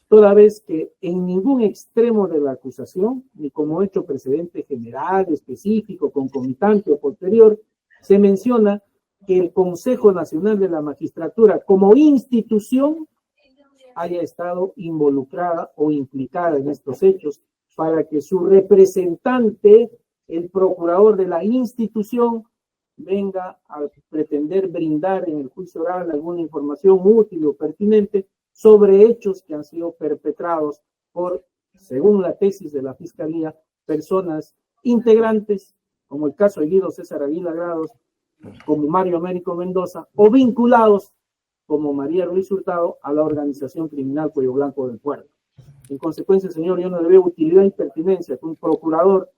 toda vez que en ningún extremo de la acusación, ni como hecho precedente general, específico, concomitante o posterior, se menciona que el Consejo Nacional de la Magistratura como institución haya estado involucrada o implicada en estos hechos para que su representante, el procurador de la institución, venga a pretender brindar en el juicio oral alguna información útil o pertinente sobre hechos que han sido perpetrados por, según la tesis de la Fiscalía, personas integrantes, como el caso de Guido César Aguila Grados, como Mario Américo Mendoza, o vinculados, como María Ruiz Hurtado, a la organización criminal Cuello Blanco del Puerto. En consecuencia, señor, yo no le veo utilidad y pertinencia que un procurador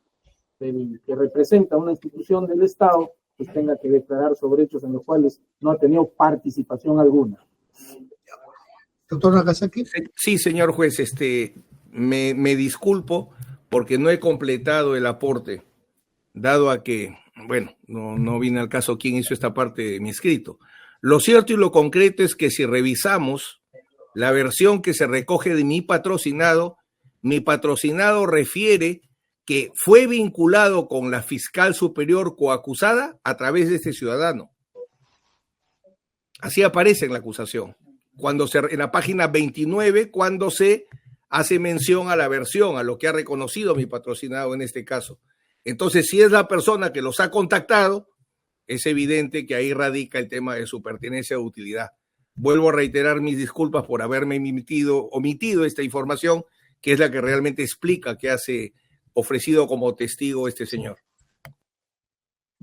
que representa una institución del Estado, pues tenga que declarar sobre hechos en los cuales no ha tenido participación alguna. Doctor Nagasaki. Sí, señor juez, me disculpo porque no he completado el aporte, dado a que, bueno, no viene al caso quién hizo esta parte de mi escrito. Lo cierto y lo concreto es que si revisamos la versión que se recoge de mi patrocinado refiere que fue vinculado con la fiscal superior coacusada a través de este ciudadano. Así aparece en la acusación. En la página 29, cuando se hace mención a la versión, a lo que ha reconocido mi patrocinado en este caso. Entonces, si es la persona que los ha contactado, es evidente que ahí radica el tema de su pertenencia o utilidad. Vuelvo a reiterar mis disculpas por haberme omitido esta información, que es la que realmente explica que hace ofrecido como testigo este señor.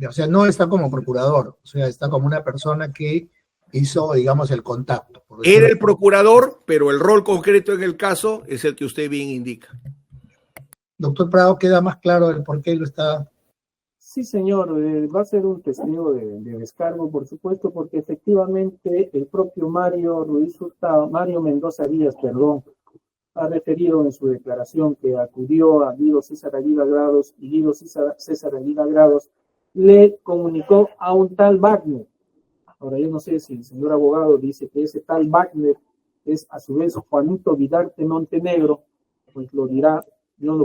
O sea, no está como procurador, o sea, está como una persona que hizo, digamos, el contacto. Era el procurador, pero el rol concreto en el caso es el que usted bien indica. Doctor Prado, ¿queda más claro el por qué lo está? Sí, señor, va a ser un testigo de descargo, por supuesto, porque efectivamente el propio Mario Mendoza Díaz, ha referido en su declaración que acudió a Guido César Aguilar Grados y Guido César Aguilar Grados le comunicó a un tal Wagner. Ahora, yo no sé si el señor abogado dice que ese tal Wagner es a su vez Juanito Vidarte Montenegro, pues lo dirá.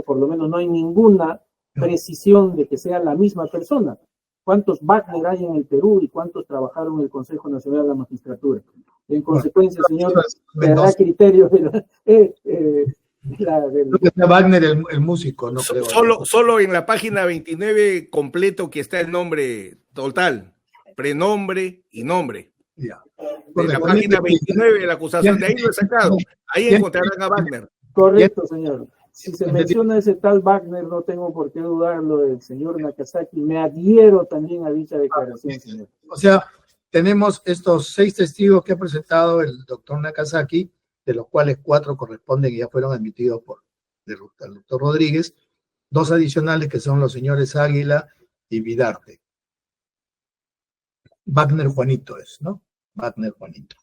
Por lo menos no hay ninguna precisión de que sea la misma persona. ¿Cuántos Wagner hay en el Perú y cuántos trabajaron en el Consejo Nacional de la Magistratura? En consecuencia, señor, da criterio de Wagner, el músico, no creo. Solo en la página 29 completo que está el nombre total, prenombre y nombre. Ya. En la página 29 de la acusación, de ahí lo he sacado. Ahí encontrarán a Wagner. Correcto, señor. Si se menciona ese tal Wagner, no tengo por qué dudarlo del señor Nagasaki. Me adhiero también a dicha declaración, señor. O sea, tenemos estos 6 testigos que ha presentado el doctor Nagasaki, de los cuales 4 corresponden y ya fueron admitidos por el doctor Rodríguez, 2 adicionales que son los señores Águila y Vidarte. Wagner Juanito es, ¿no? Wagner Juanito.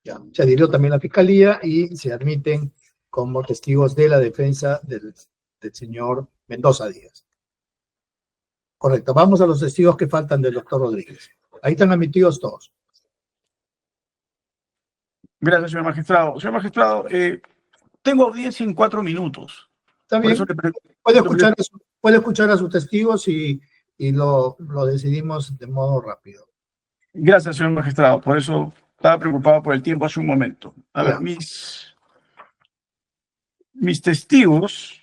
Ya. Se adhirió también la fiscalía y se admiten como testigos de la defensa del señor Mendoza Díaz. Correcto. Vamos a los testigos que faltan del doctor Rodríguez. Ahí están admitidos todos. Gracias, señor magistrado. Señor magistrado, tengo audiencia en 4 minutos. Está bien. Puede escuchar a sus testigos y lo decidimos de modo rápido. Gracias, señor magistrado. Por eso estaba preocupado por el tiempo hace un momento. A ver, mis testigos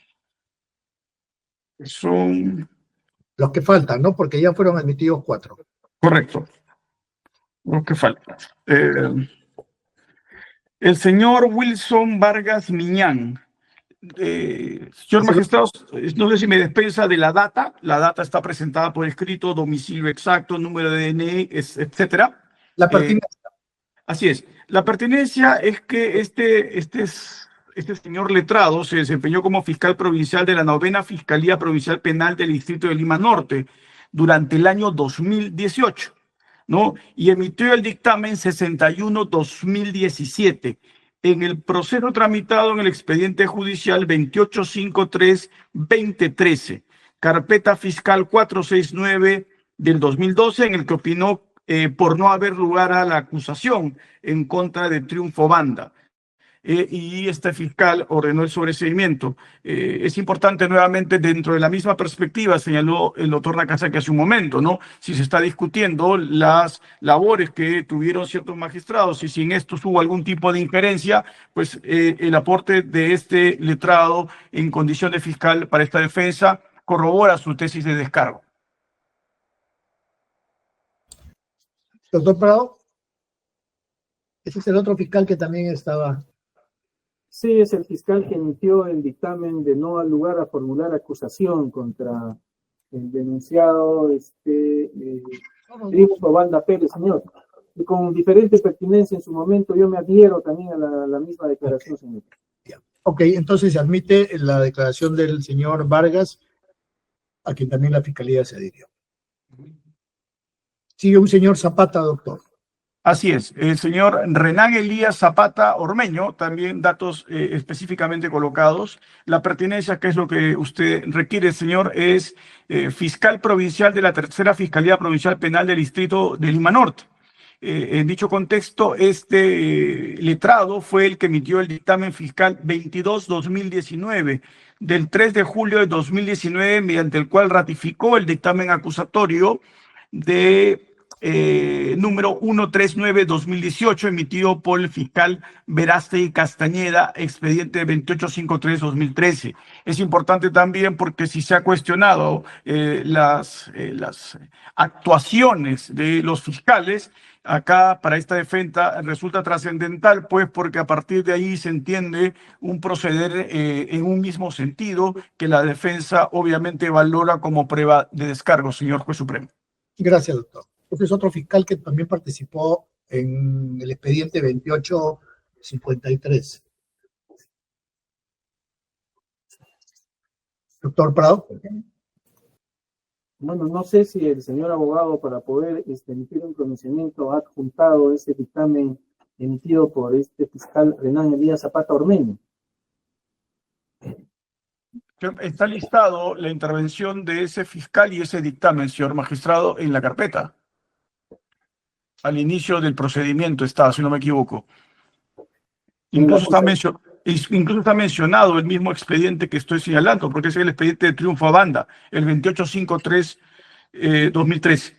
son... Los que faltan, ¿no? Porque ya fueron admitidos 4. Correcto. Los que faltan. El señor Wilson Vargas Miñán. Señor magistrado, no sé si me dispensa de la data. La data está presentada por escrito, domicilio exacto, número de DNI, etcétera. La pertinencia. Así es. La pertinencia es que este señor letrado se desempeñó como fiscal provincial de la 9ª Fiscalía Provincial Penal del Distrito de Lima Norte durante el año 2018, ¿no? Y emitió el dictamen 61-2017 en el proceso tramitado en el expediente judicial 2853-2013, carpeta fiscal 469 del 2012, en el que opinó por no haber lugar a la acusación en contra de Triunfo Banda. Y este fiscal ordenó el sobreseimiento. Es importante nuevamente, dentro de la misma perspectiva, señaló el doctor Nagasaki hace un momento, ¿no? Si se está discutiendo las labores que tuvieron ciertos magistrados y si en esto hubo algún tipo de injerencia, pues el aporte de este letrado en condición de fiscal para esta defensa corrobora su tesis de descargo. Doctor Prado, ese es el otro fiscal que también estaba... Sí, es el fiscal que emitió el dictamen de no dar lugar a formular acusación contra el denunciado Triunfo Banda Pérez, señor. Y con diferente pertinencia en su momento, yo me adhiero también a la misma declaración, señor. Ok, entonces se admite la declaración del señor Vargas a quien también la Fiscalía se adhirió. Sigue un señor Zapata, doctor. Así es, el señor Renan Elías Zapata Ormeño, también datos específicamente colocados. La pertinencia, que es lo que usted requiere, señor, es fiscal provincial de la Tercera Fiscalía Provincial Penal del Distrito de Lima Norte. En dicho contexto, este letrado fue el que emitió el dictamen fiscal 22-2019 del 3 de julio de 2019, mediante el cual ratificó el dictamen acusatorio de número 139-2018, emitido por el fiscal Verástegui Castañeda, expediente 2853-2013. Es importante también porque si se ha cuestionado las actuaciones de los fiscales, acá para esta defensa resulta trascendental, pues porque a partir de ahí se entiende un proceder en un mismo sentido que la defensa obviamente valora como prueba de descargo, señor Juez Supremo. Gracias, doctor. Este es otro fiscal que también participó en el expediente 2853. Doctor Prado. Bueno, no sé si el señor abogado, para poder emitir un pronunciamiento, ha adjuntado ese dictamen emitido por este fiscal Renan Elías Zapata Ormeño. Está listado la intervención de ese fiscal y ese dictamen, señor magistrado, en la carpeta. Al inicio del procedimiento está, si no me equivoco. Incluso está mencionado el mismo expediente que estoy señalando, porque es el expediente de Triunfo a Banda, el 2853-2013.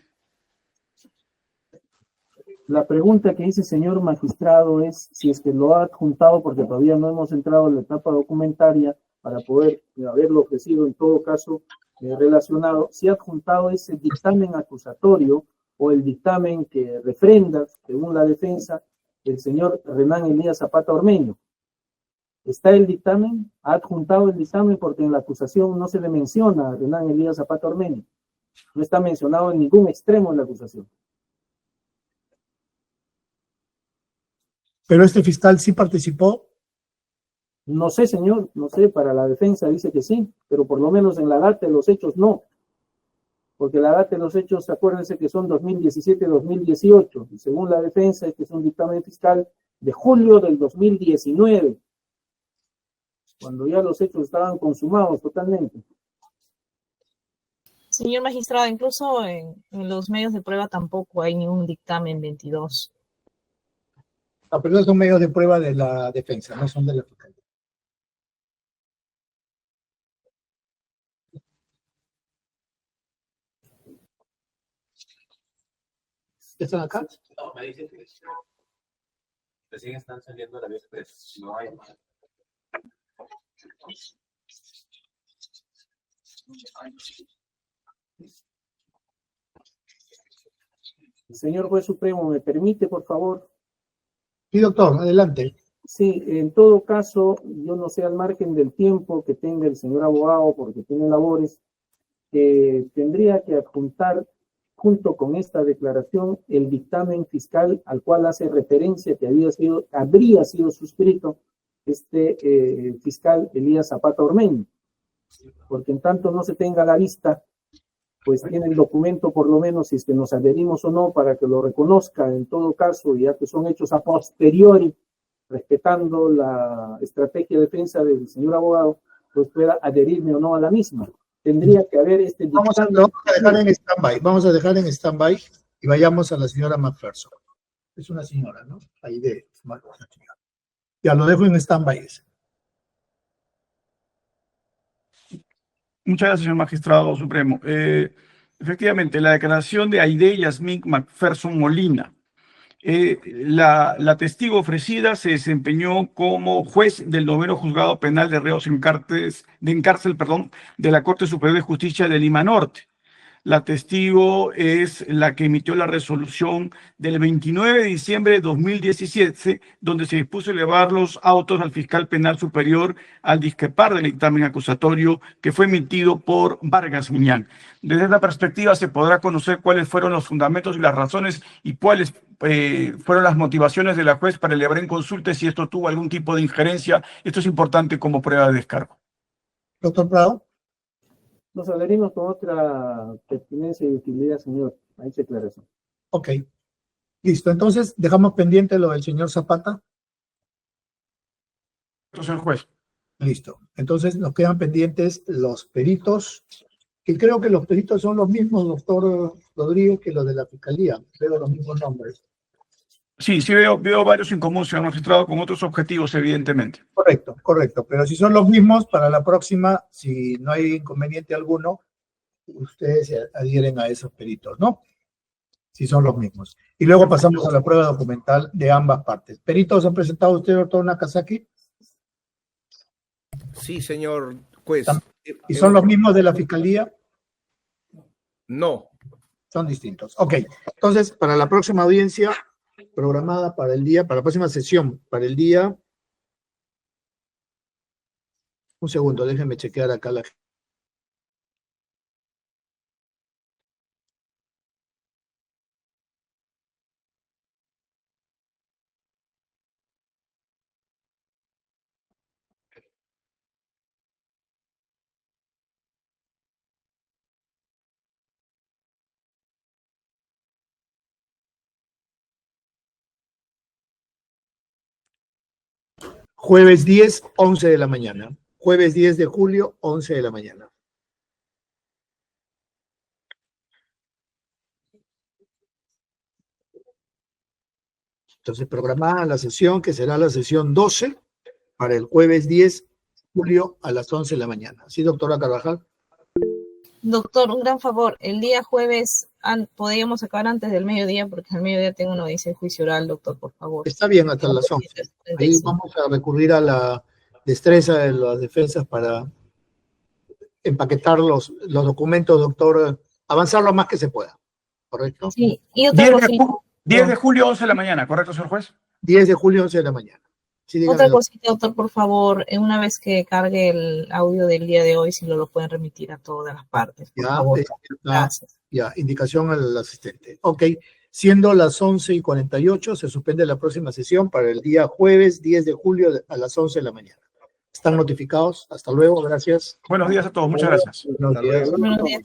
La pregunta que dice el señor magistrado es si es que lo ha adjuntado, porque todavía no hemos entrado en la etapa documentaria para poder haberlo ofrecido en todo caso relacionado, si ha adjuntado ese dictamen acusatorio o el dictamen que refrenda, según la defensa, el señor Renan Elías Zapata Ormeño. ¿Está el dictamen? ¿Ha adjuntado el dictamen? Porque en la acusación no se le menciona a Renan Elías Zapata Ormeño. No está mencionado en ningún extremo de la acusación. Pero este fiscal sí participó. No sé, señor, no sé, para la defensa dice que sí, pero por lo menos en la data de los hechos no. Porque la data de los hechos, acuérdense que son 2017-2018, y según la defensa, este es un dictamen fiscal de julio del 2019, cuando ya los hechos estaban consumados totalmente. Señor magistrado, incluso en los medios de prueba tampoco hay ningún dictamen 22. No, pero esos son medios de prueba de la defensa, no son de la fiscalía. ¿Están acá? No, me dicen que recién están saliendo a la vía express. No hay más. Señor Juez Supremo, ¿me permite, por favor? Sí, doctor, adelante. Sí, en todo caso, yo no sé, al margen del tiempo que tenga el señor abogado, porque tiene labores, tendría que adjuntar, junto con esta declaración, el dictamen fiscal al cual hace referencia que habría sido suscrito este fiscal Elías Zapata Ormeño. Porque en tanto no se tenga la lista, pues tiene el documento, por lo menos, si es que nos adherimos o no, para que lo reconozca en todo caso, ya que son hechos a posteriori, respetando la estrategia de defensa del señor abogado, pues pueda adherirme o no a la misma. Tendría que haber este dictamen. Vamos a dejar en stand-by y vayamos a la señora McPherson. Es una señora, ¿no? Ahí de ya lo dejo en stand-by. Muchas gracias, señor magistrado supremo. Efectivamente, la declaración de Aide Yasmín McPherson Molina. La testigo ofrecida se desempeñó como juez del 9º Juzgado Penal de Reos en Cárcel, de la Corte Superior de Justicia de Lima Norte. La testigo es la que emitió la resolución del 29 de diciembre de 2017, donde se dispuso elevar los autos al fiscal penal superior al discrepar del dictamen acusatorio que fue emitido por Vargas Miñán. Desde esta perspectiva se podrá conocer cuáles fueron los fundamentos y las razones y cuáles fueron las motivaciones de la juez para elevar en consulta si esto tuvo algún tipo de injerencia. Esto es importante como prueba de descargo. Doctor Prado. Nos adherimos con otra pertinencia y utilidad, señor. Ahí se aclara eso. Ok. Listo. Entonces, dejamos pendiente lo del señor Zapata. Señor juez. Listo. Entonces, nos quedan pendientes los peritos, que creo que los peritos son los mismos, doctor Rodríguez, que los de la Fiscalía. Veo los mismos nombres. Sí, sí veo varios en común, señor magistrado, con otros objetivos, evidentemente. Correcto, correcto. Pero si son los mismos, para la próxima, si no hay inconveniente alguno, ustedes se adhieren a esos peritos, ¿no? Si son los mismos. Y luego pasamos a la prueba documental de ambas partes. ¿Peritos han presentado usted, doctor Nakazaki? Sí, señor juez. ¿Y son los mismos de la Fiscalía? No. Son distintos. Ok. Entonces, para la próxima audiencia programada para la próxima sesión, para el día... Un segundo, déjenme chequear acá la... Jueves 10, 11 de la mañana. Jueves 10 de julio, 11 de la mañana. Entonces, programada la sesión, que será la sesión 12, para el jueves 10 de julio a las 11 de la mañana. ¿Sí, doctora Carvajal? Doctor, un gran favor. El día jueves podríamos acabar antes del mediodía, porque al mediodía tengo una audiencia de juicio oral, doctor, por favor. Está bien, hasta las 11. Ahí vamos a recurrir a la destreza de las defensas para empaquetar los documentos, doctor, avanzar lo más que se pueda, ¿correcto? Sí, y otra cosita. 10 de julio, 11 de la mañana, ¿correcto, señor juez? 10 de julio, 11 de la mañana. Sí, otra cosita, doctor, por favor, una vez que cargue el audio del día de hoy, si lo pueden remitir a todas las partes, por favor. Gracias. Ya, indicación al asistente. Ok, siendo las 11:48, se suspende la próxima sesión para el día jueves 10 de julio a las 11 de la mañana. Están notificados. Hasta luego, gracias. Buenos días a todos, muchas gracias. Buenos días. Buenos días.